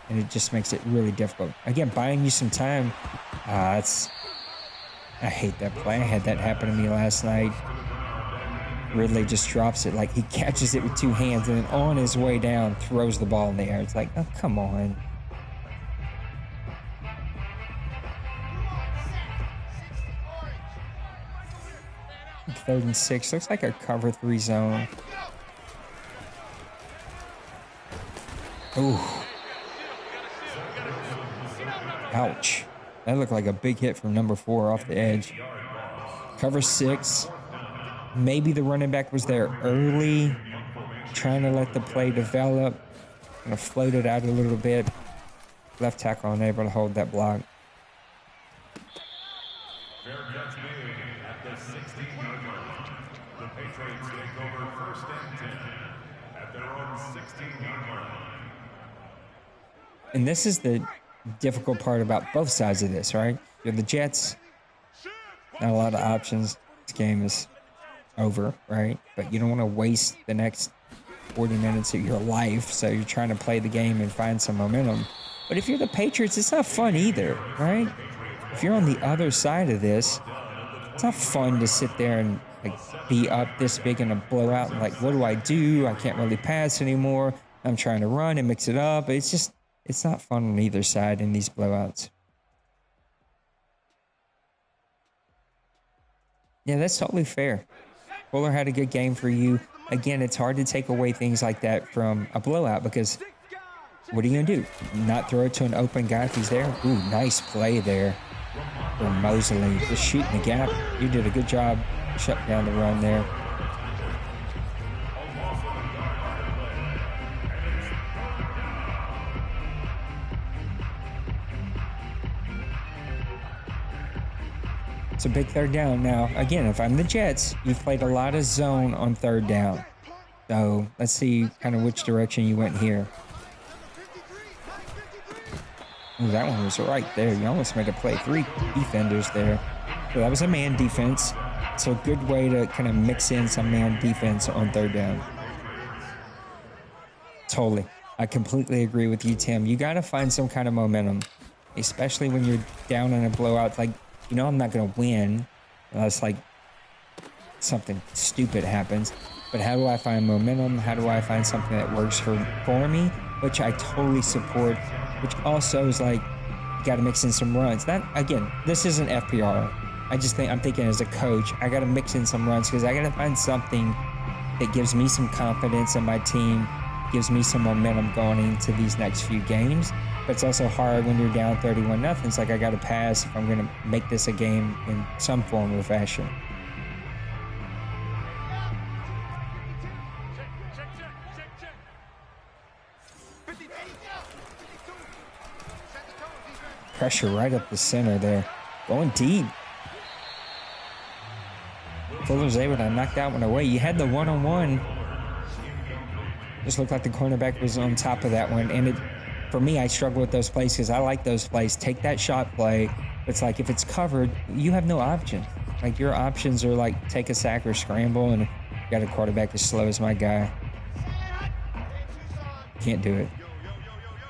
And it just makes it really difficult. Again, buying you some time. I hate that play. I had that happen to me last night. Ridley just drops it. Like he catches it with 2 hands. And then on his way down, throws the ball in the air. It's like, oh, come on. Third and 6. Looks like a cover 3 zone. Ooh. Ouch. That looked like a big hit from number 4 off the edge. Cover 6. Maybe the running back was there early, trying to let the play develop. Gonna float it out a little bit. Left tackle unable to hold that block. And this is the difficult part about both sides of this, right? You're the Jets. Not a lot of options. This game is over, right? But you don't want to waste the next 40 minutes of your life, so you're trying to play the game and find some momentum. But if you're the Patriots, it's not fun either, right? If you're on the other side of this, it's not fun to sit there and like be up this big in a blowout and like, what do? I can't really pass anymore. I'm trying to run and mix it up. It's not fun on either side in these blowouts. Yeah, that's totally fair. Fuller had a good game for you. Again, it's hard to take away things like that from a blowout because what are you going to do? Not throw it to an open guy if he's there? Ooh, nice play there for Mosley. Just shooting the gap. You did a good job shutting down the run there. It's a big third down. Now, again, if I'm the Jets, you've played a lot of zone on third down. So let's see kind of which direction you went here. Ooh, that one was right there. You almost made a play. 3 defenders there. So that was a man defense. So a good way to kind of mix in some man defense on third down. Totally. I completely agree with you, Tim. You got to find some kind of momentum, especially when you're down in a blowout. Like, you know, I'm not going to win unless, like, something stupid happens. But how do I find momentum? How do I find something that works for me? Which I totally support. Which also is like, You got to mix in some runs. Again, this isn't FPR. I'm thinking as a coach, I got to mix in some runs because I got to find something that gives me some confidence in my team, gives me some momentum going into these next few games. But it's also hard when you're down 31-0. It's like I got to pass if I'm going to make this a game in some form or fashion. Pressure right up the center there. Going deep. Fuller's able to knock that one away. You had the one-on-one. Just looked like the cornerback was on top of that one. And for me, I struggle with those plays because I like those plays. Take that shot play. It's like if it's covered, you have no option. Like your options are like take a sack or scramble, and you got a quarterback as slow as my guy. Can't do it.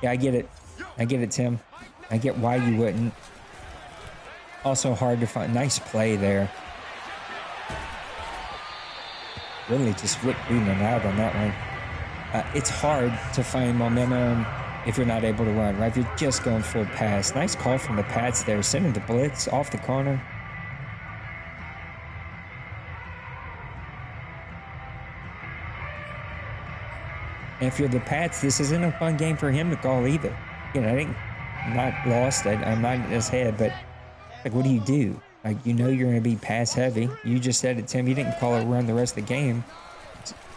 Yeah, I get it. I get it, Tim. I get why you wouldn't. Also hard to find. Nice play there. Really just whipped Booneman out on that one. It's hard to find momentum if you're not able to run, right? If you're just going full pass. Nice call from the Pats there. Sending the blitz off the corner. And if you're the Pats, this isn't a fun game for him to call either. You know, I'm not lost. I'm not in his head, but like, what do you do? Like, you know you're going to be pass heavy. You just said it, Tim. You didn't call it run the rest of the game.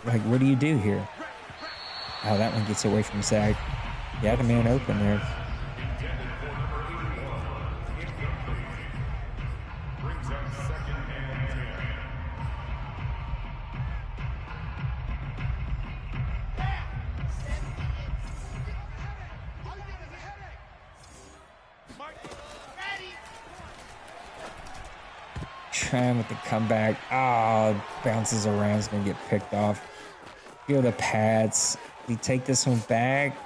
Like, what do you do here? Oh, that one gets away from Zach. You had a man open there. Trying with the comeback. Oh, bounces around. It's going to get picked off. Feel the Pats. We take this one back.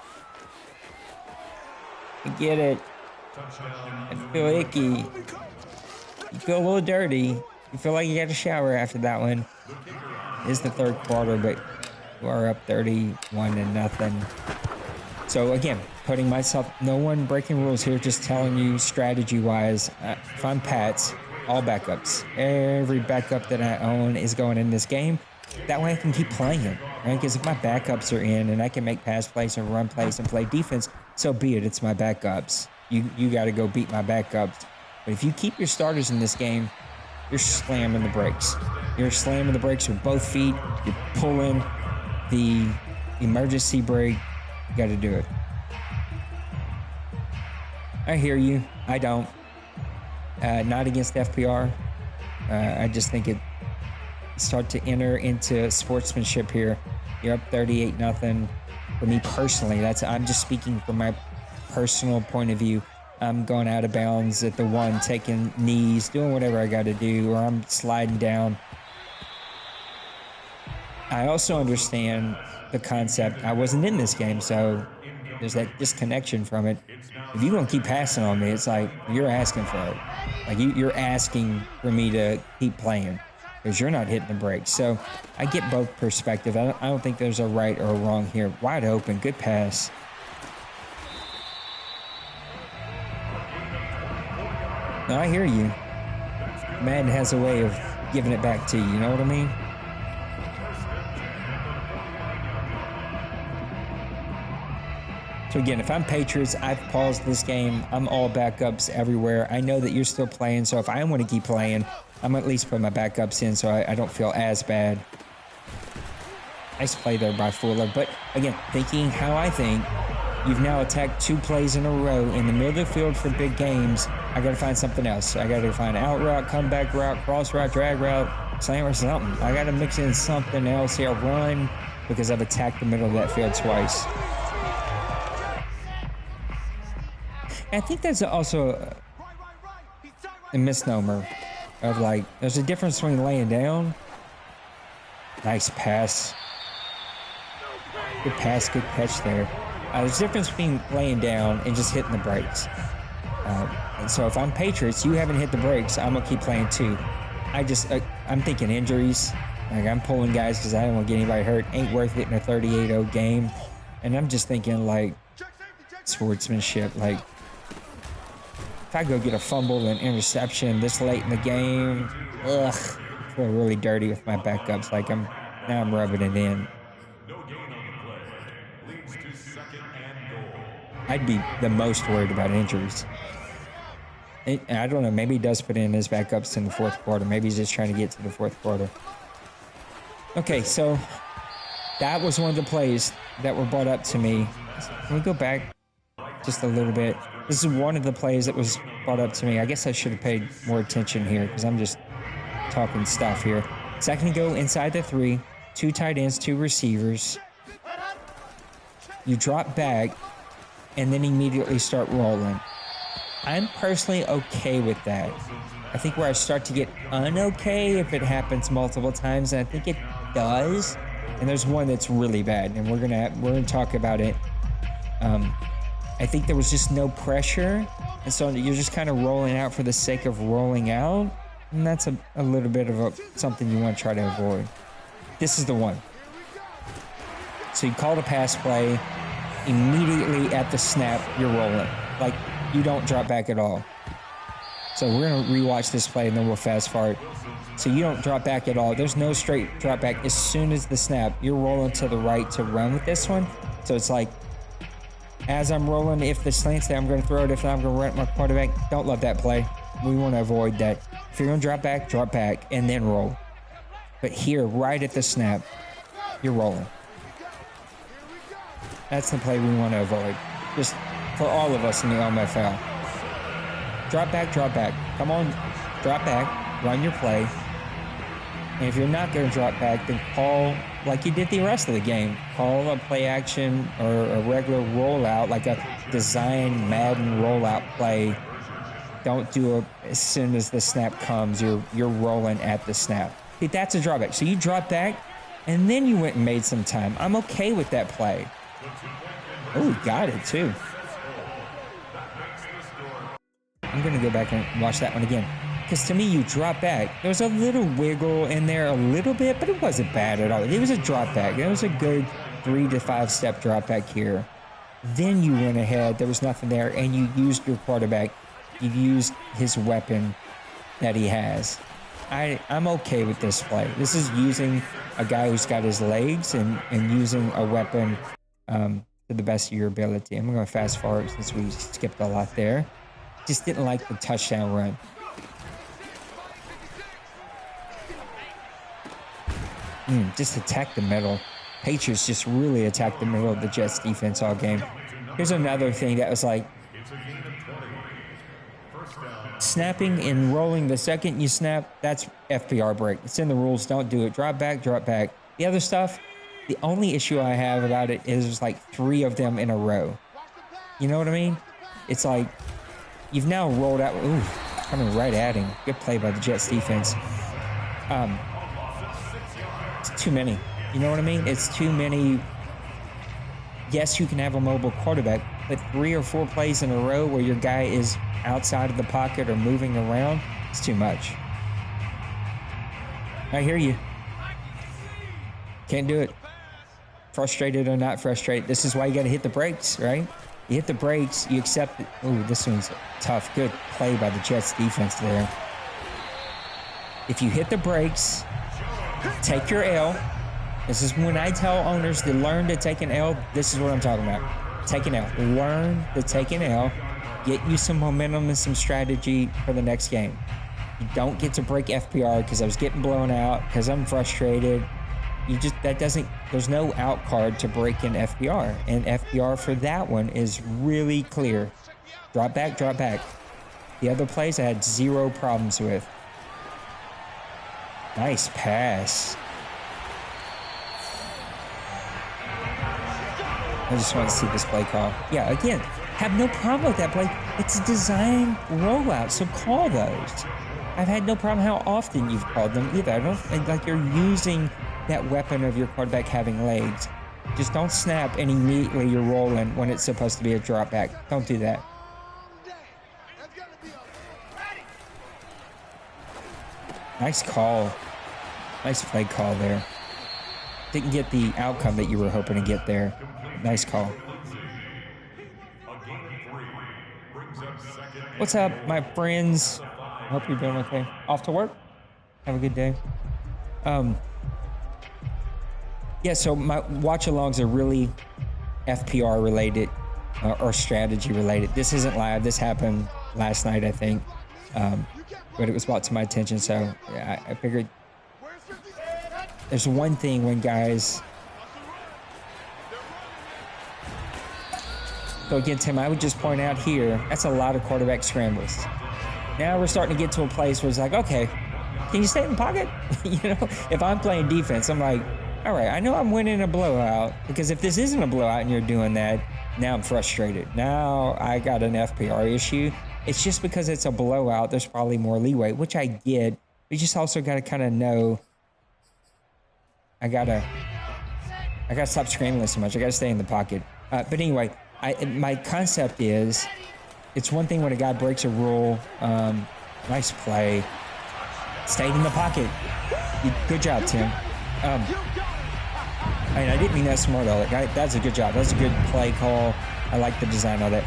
I get it. I feel icky. You feel a little dirty. You feel like you got to shower after that one. It's the third quarter, but we are up 31-0. So again, putting myself, no one breaking rules here, just telling you strategy-wise, if I'm Pats, all backups. Every backup that I own is going in this game. That way I can keep playing, right? Because if my backups are in and I can make pass plays and run plays and play defense, so be it. It's my backups. You got to go beat my backups. But if you keep your starters in this game, you're slamming the brakes. You're slamming the brakes with both feet. You're pulling the emergency brake. You got to do it. I hear you. I don't. Not against FPR. I just think it start to enter into sportsmanship here. You're up 38-0. For me personally, I'm just speaking from my personal point of view. I'm going out of bounds at the one, taking knees, doing whatever I got to do, or I'm sliding down. I also understand the concept. I wasn't in this game, so there's that disconnection from it. If you're going to keep passing on me, it's like you're asking for it. Like you're asking for me to keep playing because you're not hitting the brakes. So I get both perspectives. I don't think there's a right or a wrong here. Wide open, good pass. No, I hear you. Madden has a way of giving it back to you. You know what I mean? So again, if I'm Patriots, I've paused this game. I'm all backups everywhere. I know that you're still playing, so if I want to keep playing, I'm at least put my backups in so I don't feel as bad. Nice play there by Fuller. But again, thinking how I think, you've now attacked 2 plays in a row in the middle of the field for big games. I got to find something else. I got to find out route, comeback route, cross route, drag route, slam or something. I got to mix in something else here. Run, because I've attacked the middle of that field twice. I think that's also a misnomer of like, there's a difference between laying down. Nice pass. Good pass, good catch there. There's a difference between laying down and just hitting the brakes. And so if I'm Patriots, you haven't hit the brakes, I'm going to keep playing too. I'm thinking injuries. Like I'm pulling guys because I don't want to get anybody hurt. Ain't worth it in a 38-0 game. And I'm just thinking like sportsmanship, like I go get a fumble and interception this late in the game, ugh, I feel really dirty with my backups. Like I'm rubbing it in. I'd be the most worried about injuries. I don't know. Maybe he does put in his backups in the fourth quarter. Maybe he's just trying to get to the fourth quarter. Okay, so that was one of the plays that were brought up to me. Can we go back just a little bit? This is one of the plays that was brought up to me. I guess I should have paid more attention here because I'm just talking stuff here. Second and go inside the 3, 2 tight ends, 2 receivers. You drop back and then immediately start rolling. I'm personally okay with that. I think where I start to get unokay if it happens multiple times, and I think it does. And there's one that's really bad, and we're gonna talk about it. I think there was just no pressure, and so you're just kind of rolling out for the sake of rolling out, and that's a little bit of something you want to try to avoid. This is the one. So you call the pass play, immediately at the snap, you're rolling. Like, you don't drop back at all. So we're going to rewatch this play and then we'll fast forward. So you don't drop back at all. There's no straight drop back. As soon as the snap, you're rolling to the right to run with this one. So it's like, as I'm rolling, if the slant's there, I'm going to throw it. If not, I'm going to run at my quarterback. Don't love that play. We want to avoid that. If you're going to drop back, and then roll. But here, right at the snap, you're rolling. That's the play we want to avoid. Just for all of us in the OMFL. Drop back. Come on, drop back, run your play. And if you're not going to drop back, then call like you did the rest of the game. Call a play action or a regular rollout, like a design Madden rollout play. Don't do it as soon as the snap comes. You're rolling at the snap. See, that's a drawback. So you drop back, and then you went and made some time. I'm okay with that play. Oh, he got it too. I'm going to go back and watch that one again. Because to me, you drop back. There was a little wiggle in there a little bit, but it wasn't bad at all. It was a drop back. It was a good 3 to 5 step drop back here. Then you went ahead. There was nothing there, and you used your quarterback. You used his weapon that he has. I'm okay with this play. This is using a guy who's got his legs and using a weapon to the best of your ability. I'm going to fast forward since we skipped a lot there. Just didn't like the touchdown run. Just attack the middle. Patriots just really attacked the middle of the Jets defense all game. Here's another thing that was like snapping and rolling. The second you snap, that's FPR break. It's in the rules. Don't do it. Drop back. The other stuff, the only issue I have about it is there's like 3 of them in a row. You know what I mean? It's like you've now rolled out. Ooh, coming right at him. Good play by the Jets defense. It's too many. You know what I mean? It's too many. Yes, you can have a mobile quarterback, but 3 or 4 plays in a row where your guy is outside of the pocket or moving around, it's too much. I hear you. Can't do it. Frustrated or not frustrated. This is why you got to hit the brakes, right? You hit the brakes, you accept it. Ooh, this one's tough. Good play by the Jets defense there. If you hit the brakes, take your L. This is when I tell owners to learn to take an L. This is what I'm talking about. Take an L. Learn to take an L. Get you some momentum and some strategy for the next game. You don't get to break FPR because I was getting blown out, because I'm frustrated. There's no out card to break in FPR. And FPR for that one is really clear. Drop back. The other plays I had 0 problems with. Nice pass. I just want to see this play call. Yeah, again, have no problem with that play. It's a design rollout, so call those. I've had no problem how often you've called them either. I don't think like you're using that weapon of your quarterback having legs. Just don't snap and immediately you're rolling when it's supposed to be a drop back. Don't do that. Nice call. Nice play call there. Didn't get the outcome that you were hoping to get there. Nice call. What's up, my friends? Hope you're doing okay. Off to work? Have a good day. Yeah, so my watch-alongs are really FPR related or strategy related. This isn't live. This happened last night, I think. But it was brought to my attention, so yeah, I figured there's one thing when guys... So again, Tim, I would just point out here, that's a lot of quarterback scrambles. Now we're starting to get to a place where it's like, okay, can you stay in the pocket? You know, if I'm playing defense, I'm like, all right, I know I'm winning a blowout, because if this isn't a blowout and you're doing that, now I'm frustrated. Now I got an FPR issue. It's just because it's a blowout, there's probably more leeway, which I get. We just also got to kind of know, I gotta stop scrambling so much. I got to stay in the pocket. But anyway, my concept is, it's one thing when a guy breaks a rule. Nice play. Stayed in the pocket. Good job, Tim. I didn't mean that smart, all that. That's a good job. That's a good play call. I like the design of that.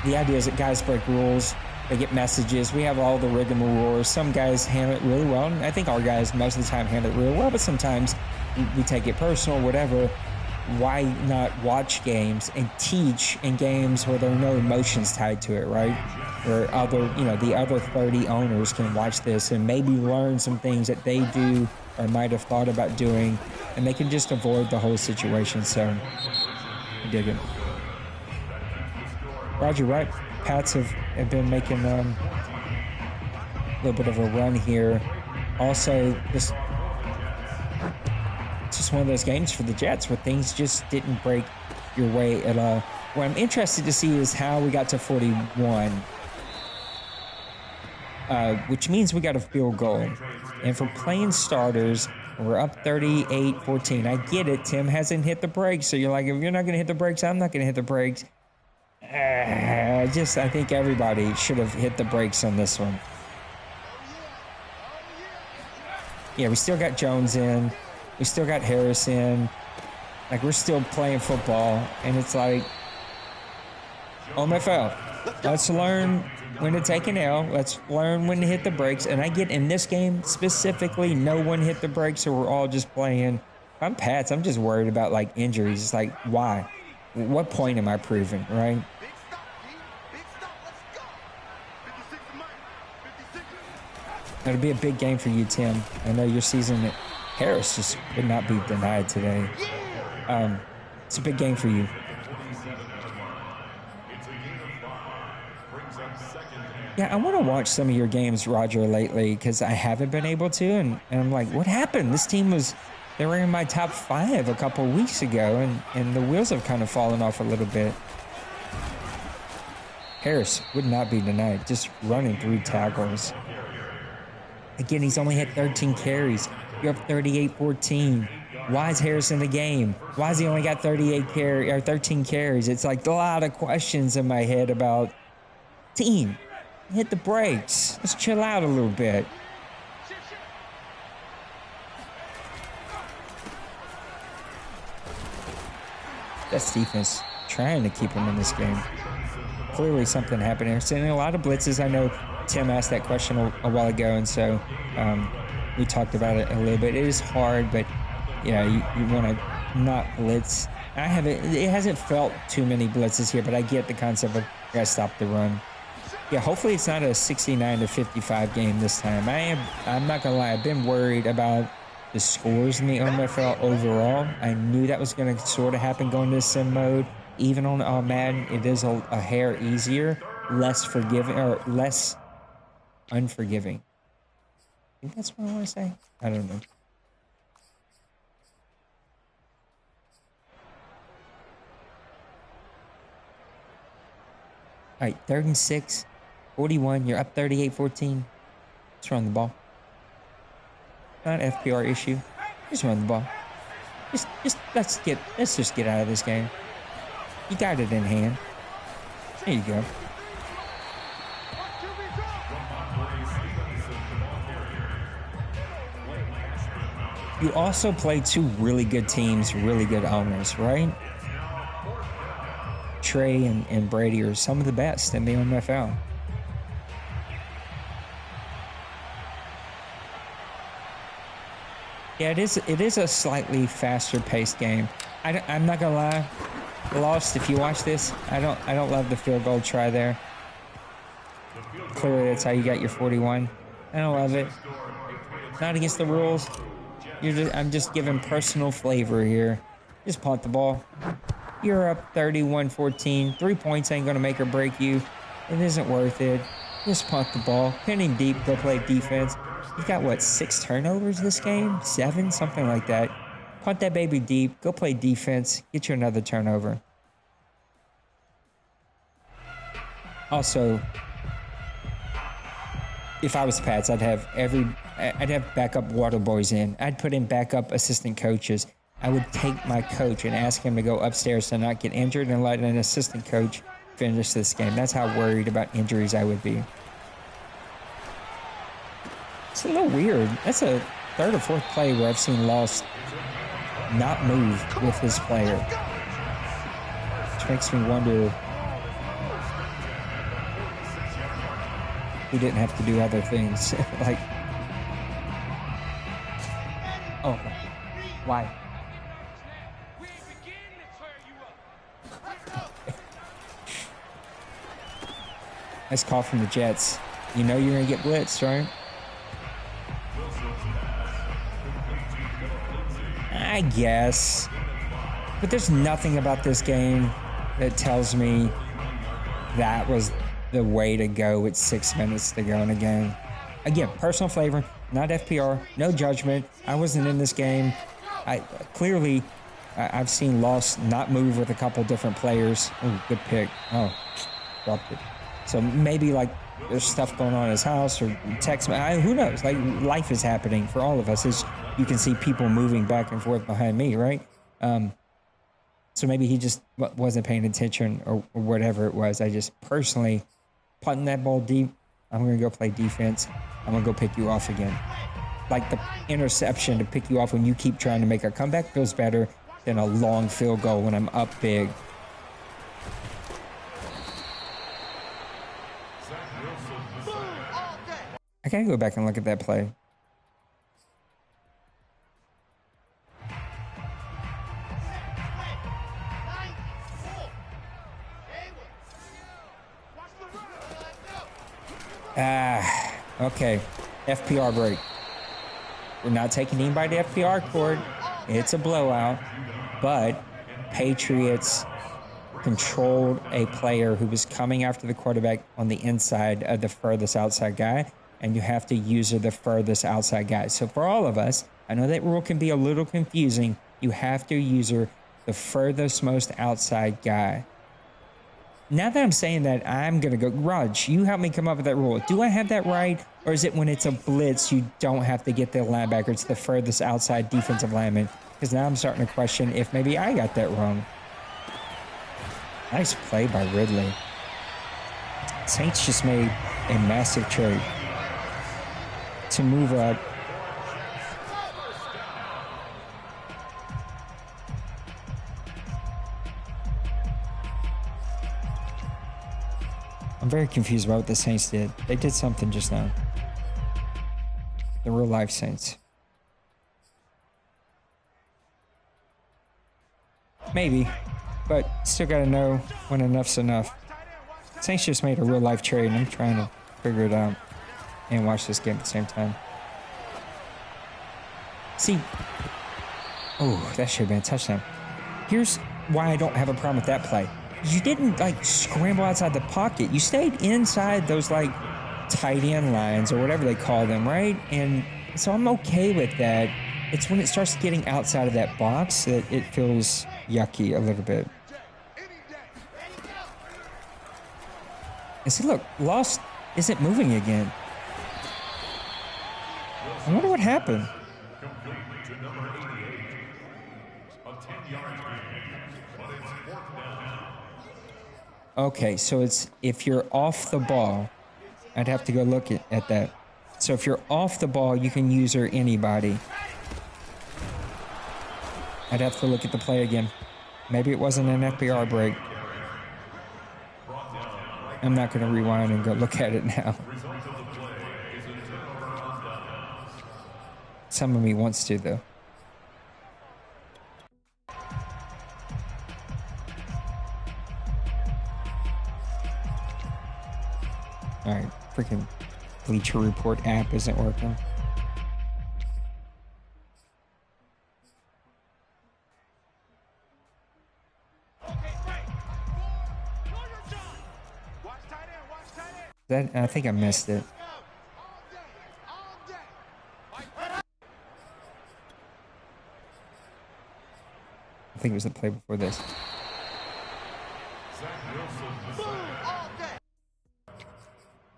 The idea is that guys break rules. They get messages. We have all the rigmarole. Some guys handle it really well, and I think our guys most of the time handle it really well, but sometimes we take it personal, whatever. Why not watch games and teach in games where there are no emotions tied to it, right? Where the other 30 owners can watch this and maybe learn some things that they do or might have thought about doing, and they can just avoid the whole situation. So, I dig it. Roger, right? Pats have been making a little bit of a run here. Also, it's just one of those games for the Jets where things just didn't break your way at all. What I'm interested to see is how we got to 41, which means we got a field goal. And for playing starters, we're up 38-14. I get it. Tim hasn't hit the brakes, so you're like, if you're not going to hit the brakes, I'm not going to hit the brakes. I think everybody should have hit the brakes on this one. Yeah, we still got Jones in. We still got Harris in. Like, we're still playing football. And it's like, OMFL, let's learn when to take an L. Let's learn when to hit the brakes. And I get in this game specifically, no one hit the brakes, so we're all just playing. I'm Pats. I'm just worried about, like, injuries. It's like, why? What point am I proving, right? It'll be a big game for you, Tim. I know your season at Harris just would not be denied today. It's a big game for you. Yeah, I want to watch some of your games, Roger, lately, because I haven't been able to, and I'm like, what happened? This team they were in my top 5 a couple weeks ago, and the wheels have kind of fallen off a little bit. Harris would not be denied, just running through tackles. Again, he's only had 13 carries. You're up 38-14. Why is Harris in the game? Why has he only got 13 carries? It's like a lot of questions in my head about, team, hit the brakes. Let's chill out a little bit. That's defense trying to keep him in this game. Clearly something happened here. Sending a lot of blitzes. I know Tim asked that question a while ago, and so we talked about it a little bit. It is hard, but yeah, you want to not blitz. It hasn't felt too many blitzes here, but I get the concept of gotta stop the run. Yeah, hopefully it's not a 69-55 game this time. I'm not gonna lie, I've been worried about the scores in the OMFL overall. I knew that was gonna sort of happen going to sim mode. Even on Madden, it is a hair easier, less forgiving, or less unforgiving. I think that's what I want to say. I don't know. All right, 3rd and 6, 41. You're up 38-14. Just run the ball. Not an FPR issue. Just run the ball. Let's just get out of this game. You got it in hand. There you go. You also play 2 really good teams, really good owners, right? Trey and Brady are some of the best in the OMFL. Yeah, it is a slightly faster paced game. I'm not gonna lie, Lost. If you watch this, I don't love the field goal try there. Clearly, that's how you got your 41. I don't love it. Not against the rules. I'm just giving personal flavor here. Just punt the ball. You're up 31-14. 3 points ain't gonna make or break you. It isn't worth it. Just punt the ball. Pin him deep. Go play defense. He's got what, 6 turnovers this game? 7, something like that. Punt that baby deep. Go play defense. Get you another turnover. Also, if I was Pats, I'd have backup water boys in. I'd put in backup assistant coaches. I would take my coach and ask him to go upstairs to not get injured and let an assistant coach finish this game. That's how worried about injuries I would be. It's a little weird. That's a 3rd or 4th play where I've seen Lost not move with his player. Which makes me wonder he didn't have to do other things. Like, oh, why? Nice call from the Jets. You know you're going to get blitzed, right? I guess. But there's nothing about this game that tells me that was the way to go with 6 minutes to go in a game. Again, personal flavor, not FPR, no judgment. I wasn't in this game. I've seen Lost not move with a couple different players. Oh, good pick. Oh, dropped it. So maybe like there's stuff going on in his house or text. Who knows? Like life is happening for all of us. As you can see people moving back and forth behind me, right? So maybe he just wasn't paying attention or whatever it was. I just personally punting that ball deep. I'm going to go play defense. I'm going to go pick you off again. Like the interception to pick you off when you keep trying to make a comeback feels better than a long field goal when I'm up big. I gotta go back and look at that play. Okay. FPR break. We're not taking anybody to FPR court. It's a blowout. But Patriots controlled a player who was coming after the quarterback on the inside of the furthest outside guy. And you have to use the furthest outside guy. So for all of us, I know that rule can be a little confusing. You have to use the furthest most outside guy. Now that I'm saying that, I'm going to go, Raj, you help me come up with that rule. Do I have that right? Or is it when it's a blitz, you don't have to get the linebacker? It's the furthest outside defensive lineman. Because now I'm starting to question if maybe I got that wrong. Nice play by Ridley. Saints just made a massive trade to move up. I'm very confused about what the Saints did. They did something just now. The real life Saints. Maybe, but still gotta know when enough's enough. Saints just made a real life trade and I'm trying to figure it out and watch this game at the same time. See, oh, that should have been a touchdown. Here's why I don't have a problem with that play. You didn't like scramble outside the pocket. You stayed inside those like tight end lines or whatever they call them, right? And so I'm okay with that. It's when it starts getting outside of that box that it feels yucky a little bit. And see, look, Lost isn't moving again. I wonder what happened. Okay, so it's if you're off the ball, I'd have to go look at that. So if you're off the ball, you can use anybody. I'd have to look at the play again. Maybe it wasn't an FPR break. I'm not going to rewind and go look at it now. Some of me wants to, though. All right, freaking Bleacher Report app isn't working. That I think I missed it. I think it was the play before this.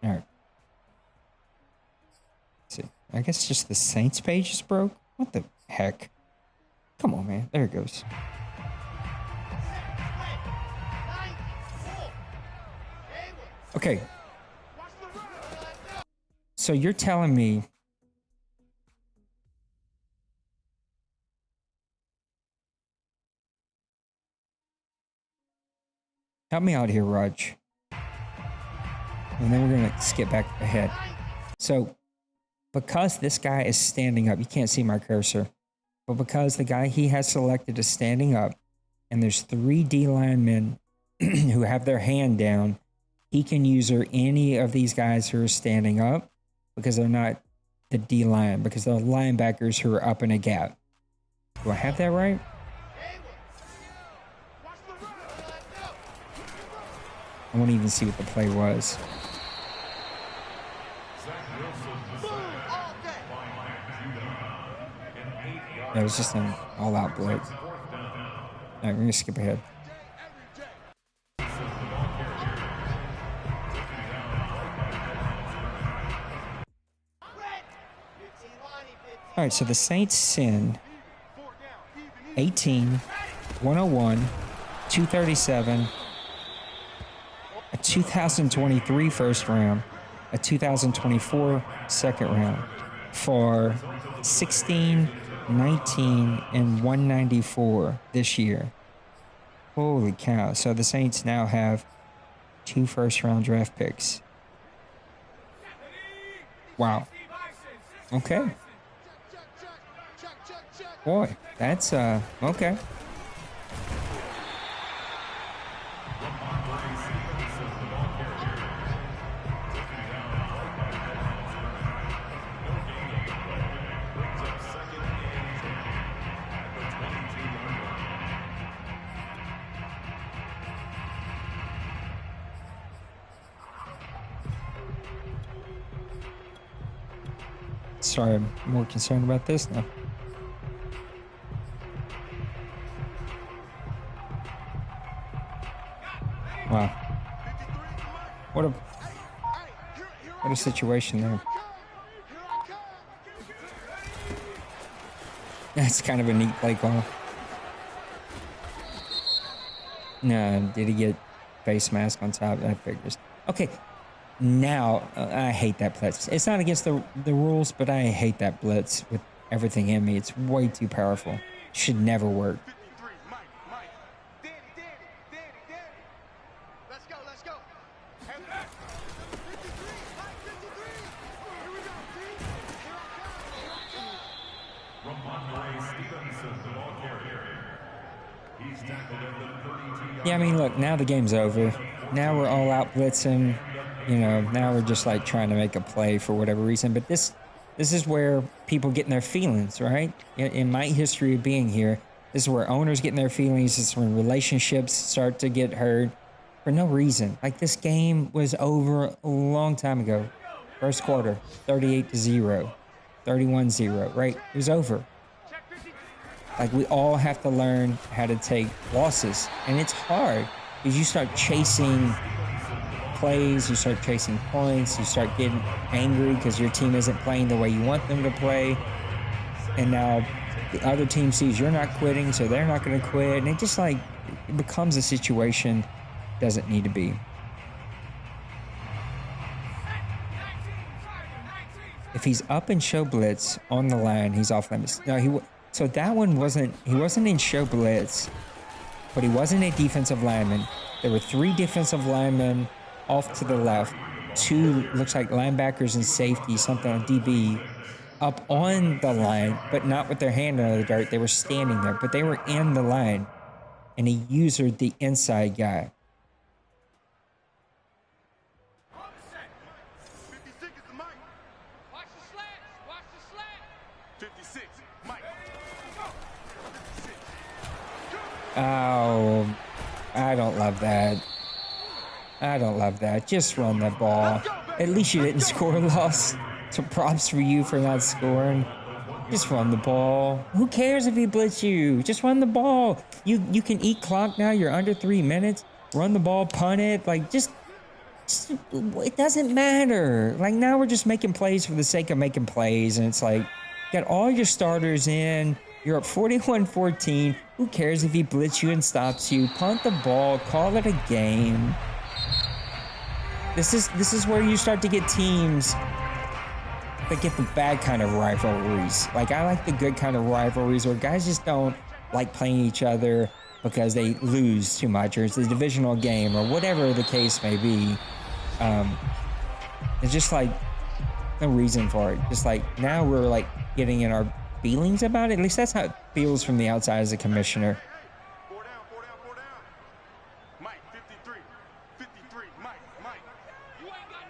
All right. Let's see. I guess just the Saints page is broke. What the heck? Come on, man. There it goes. Okay. So you're telling me help me out here, Raj. And then we're going to skip back ahead. So because this guy is standing up, you can't see my cursor, but because the guy he has selected is standing up, and there's 3 D linemen who have their hand down, he can user any of these guys who are standing up because they're not the D line, because they're linebackers who are up in a gap. Do I have that right? I won't even see what the play was. It was just an all-out blitz. All right, we're going to skip ahead. All right, so the Saints send 18, 101, 237, a 2023 first round, a 2024 second round for 16, 19, and 194 this year. Holy cow. So the Saints now have 2 first-round draft picks. Wow. Okay. Boy, that's, okay. Sorry, I'm more concerned about this now. Wow. What a situation there. That's kind of a neat play call. No, did he get face mask on top? That figures. Okay. Now, I hate that blitz. It's not against the rules, but I hate that blitz with everything in me. It's way too powerful. Should never work. Yeah, I mean, look, now the game's over. Now we're all out blitzing. You know, now we're just like trying to make a play for whatever reason. But this is where people get in their feelings, right? In my history of being here, this is where owners get in their feelings. This is when relationships start to get hurt for no reason. Like, this game was over a long time ago. First quarter, 38-0, 31-0, right? It was over. Like, we all have to learn how to take losses. And it's hard because you start chasing plays, you start chasing points, you start getting angry because your team isn't playing the way you want them to play. And now the other team sees you're not quitting, so they're not going to quit. And it just like, it becomes a situation doesn't need to be. If he's up in show blitz on the line, he's off limits. No, so that one he wasn't in show blitz, but he wasn't a defensive lineman. There were 3 defensive linemen off to the left, 2 looks like linebackers and safety, something on DB, up on the line, but not with their hand on the dirt. They were standing there, but they were in the line, and he usered the inside guy. Oh, I don't love that. I don't love that. Just run the ball. At least you didn't score a loss. So props for you for not scoring. Just run the ball. Who cares if he blitz you? Just run the ball. You can eat clock now. You're under 3 minutes. Run the ball, punt it. Like, just it doesn't matter. Like, now we're just making plays for the sake of making plays. And it's like, got all your starters in. You're up 41-14. Who cares if he blitz you and stops you? Punt the ball. Call it a game. This is where you start to get teams that get the bad kind of rivalries. Like, I like the good kind of rivalries where guys just don't like playing each other because they lose too much, or it's a divisional game, or whatever the case may be. It's just like no reason for it. Just like now we're like getting in our feelings about it. At least that's how it feels from the outside as a commissioner.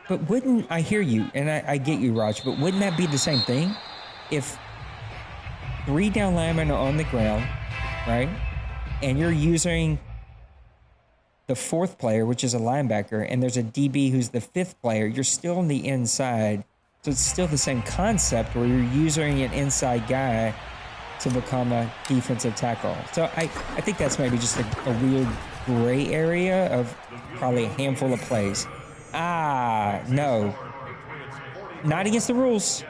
But wouldn't, I hear you, and I get you, Raj, but wouldn't that be the same thing? If 3 down linemen are on the ground, right? And you're using the 4th player, which is a linebacker, and there's a DB who's the 5th player, you're still on the inside. So it's still the same concept where you're using an inside guy to become a defensive tackle. So I think that's maybe just a weird gray area of probably a handful of plays. No. Not against the rules.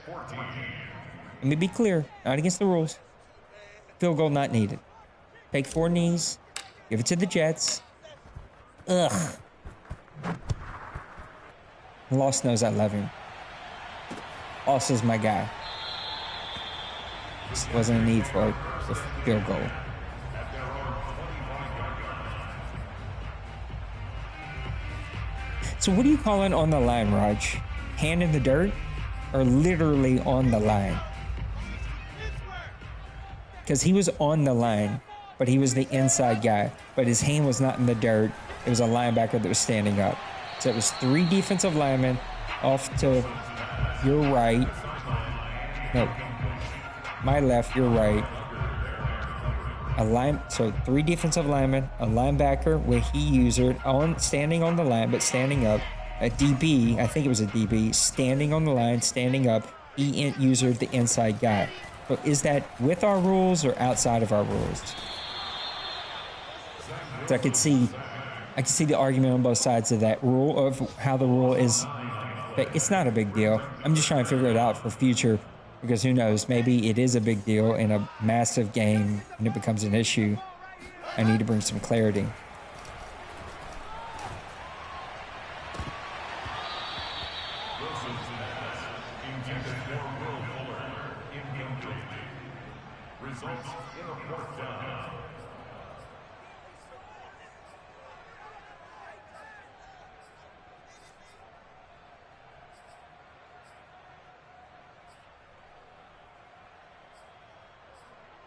Let me be clear. Not against the rules. Field goal not needed. Take 4 knees. Give it to the Jets. Ugh. Loss knows I love him. Loss is my guy. Just wasn't a need for a field goal. So what do you call it on the line, Raj? Hand in the dirt or literally on the line? Because he was on the line, but he was the inside guy. But his hand was not in the dirt. It was a linebacker that was standing up. So it was 3 defensive linemen off to your right. No, my left, your right. So 3 defensive linemen, a linebacker where he used standing on the line, but standing up. A DB, I think it was a DB, standing on the line, standing up. He used the inside guy. So is that with our rules or outside of our rules? So I could see the argument on both sides of that rule, of how the rule is. But it's not a big deal. I'm just trying to figure it out for future. Because who knows, maybe it is a big deal in a massive game and it becomes an issue. I need to bring some clarity.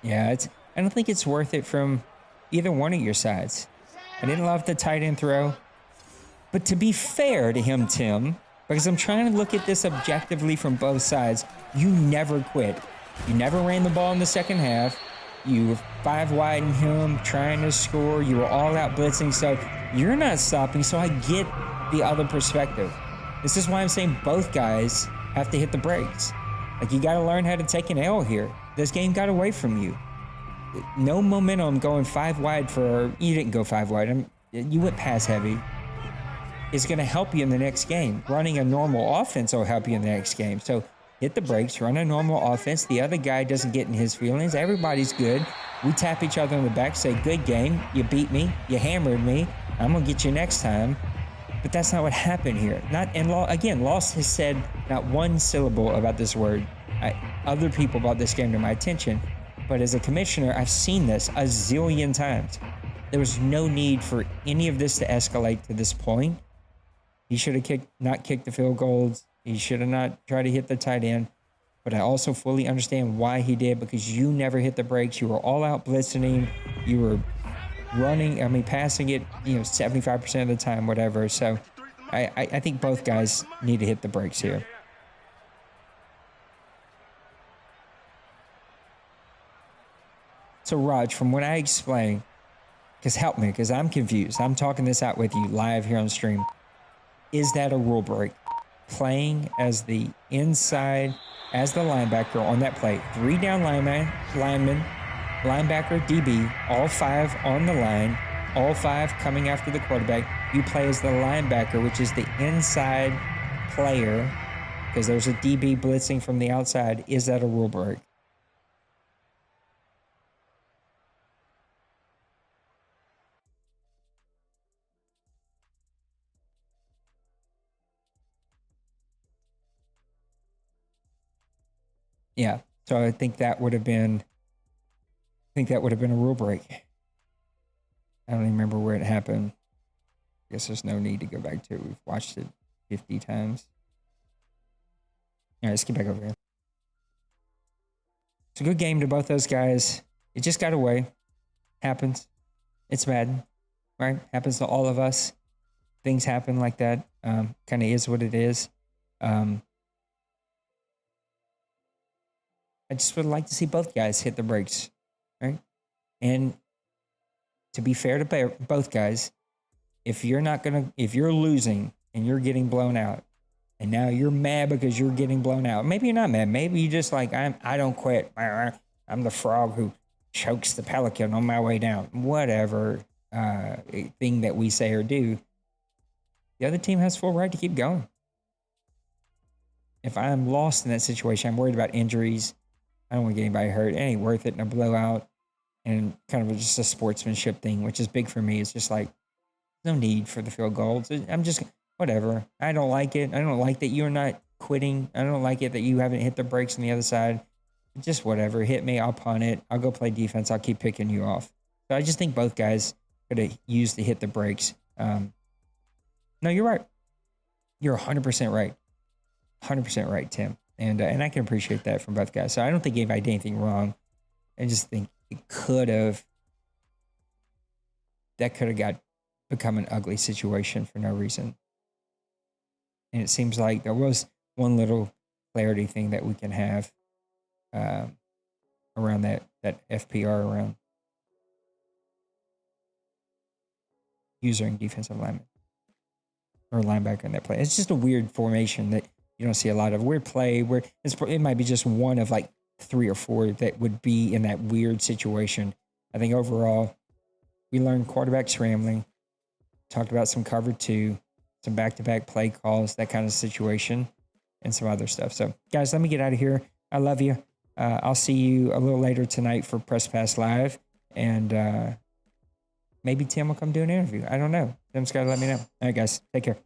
Yeah, I don't think it's worth it from either one of your sides. I didn't love the tight end throw. But to be fair to him, Tim, because I'm trying to look at this objectively from both sides, you never quit. You never ran the ball in the second half. You were 5 wide in him, trying to score. You were all out blitzing. So you're not stopping. So I get the other perspective. This is why I'm saying both guys have to hit the brakes. Like, you got to learn how to take an L here. This game got away from you. No momentum going 5 wide for... You didn't go 5 wide. You went pass heavy. It's going to help you in the next game. Running a normal offense will help you in the next game. So hit the brakes, run a normal offense. The other guy doesn't get in his feelings. Everybody's good. We tap each other on the back, say, good game. You beat me. You hammered me. I'm going to get you next time. But that's not what happened here. Loss has said not one syllable about this word. Other people brought this game to my attention. But as a commissioner, I've seen this a zillion times. There was no need for any of this to escalate to this point. He should have not kicked the field goals. He should have not tried to hit the tight end. But I also fully understand why he did, because you never hit the brakes. You were all out blitzing him. You were passing it, 75% of the time, whatever. So I think both guys need to hit the brakes here. So Raj, from what I explained, because help me, because I'm confused. I'm talking this out with you live here on stream. Is that a rule break? Playing as the inside, as the linebacker on that play. 3 down lineman, linebacker, DB, all 5 on the line, all 5 coming after the quarterback. You play as the linebacker, which is the inside player, because there's a DB blitzing from the outside. Is that a rule break? Yeah. So I think that would have been a rule break. I don't even remember where it happened. I guess there's no need to go back to it. We've watched it 50 times. All right, let's get back over here. It's a good game to both those guys. It just got away. Happens. It's Madden, right? Happens to all of us. Things happen like that. Kind of is what it is. I just would like to see both guys hit the brakes, right? And to be fair to both guys, if you're losing and you're getting blown out, and now you're mad because you're getting blown out, maybe you're not mad. Maybe you just like, I don't quit. I'm the frog who chokes the pelican on my way down. Whatever thing that we say or do, the other team has full right to keep going. If I'm lost in that situation, I'm worried about injuries. I don't want to get anybody hurt. It ain't worth it in a blowout. And kind of just a sportsmanship thing, which is big for me. It's just like, no need for the field goals. I'm just, whatever. I don't like it. I don't like that you're not quitting. I don't like it that you haven't hit the brakes on the other side. Just whatever. Hit me. I'll punt it. I'll go play defense. I'll keep picking you off. So I just think both guys could have used to hit the brakes. No, you're right. You're 100% right. 100% right, Tim. And I can appreciate that from both guys. So I don't think anybody did anything wrong. I just think it could have become an ugly situation for no reason. And it seems like there was one little clarity thing that we can have around that FPR around using defensive lineman or linebacker in that play. It's just a weird formation that you don't see a lot of. Weird play where it might be just one of like 3 or 4 that would be in that weird situation. I think overall, we learned quarterback scrambling, talked about some cover 2, some back-to-back play calls, that kind of situation, and some other stuff. So, guys, let me get out of here. I love you. I'll see you a little later tonight for Press Pass Live, and maybe Tim will come do an interview. I don't know. Tim's got to let me know. All right, guys, take care.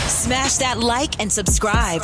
Smash that like and subscribe.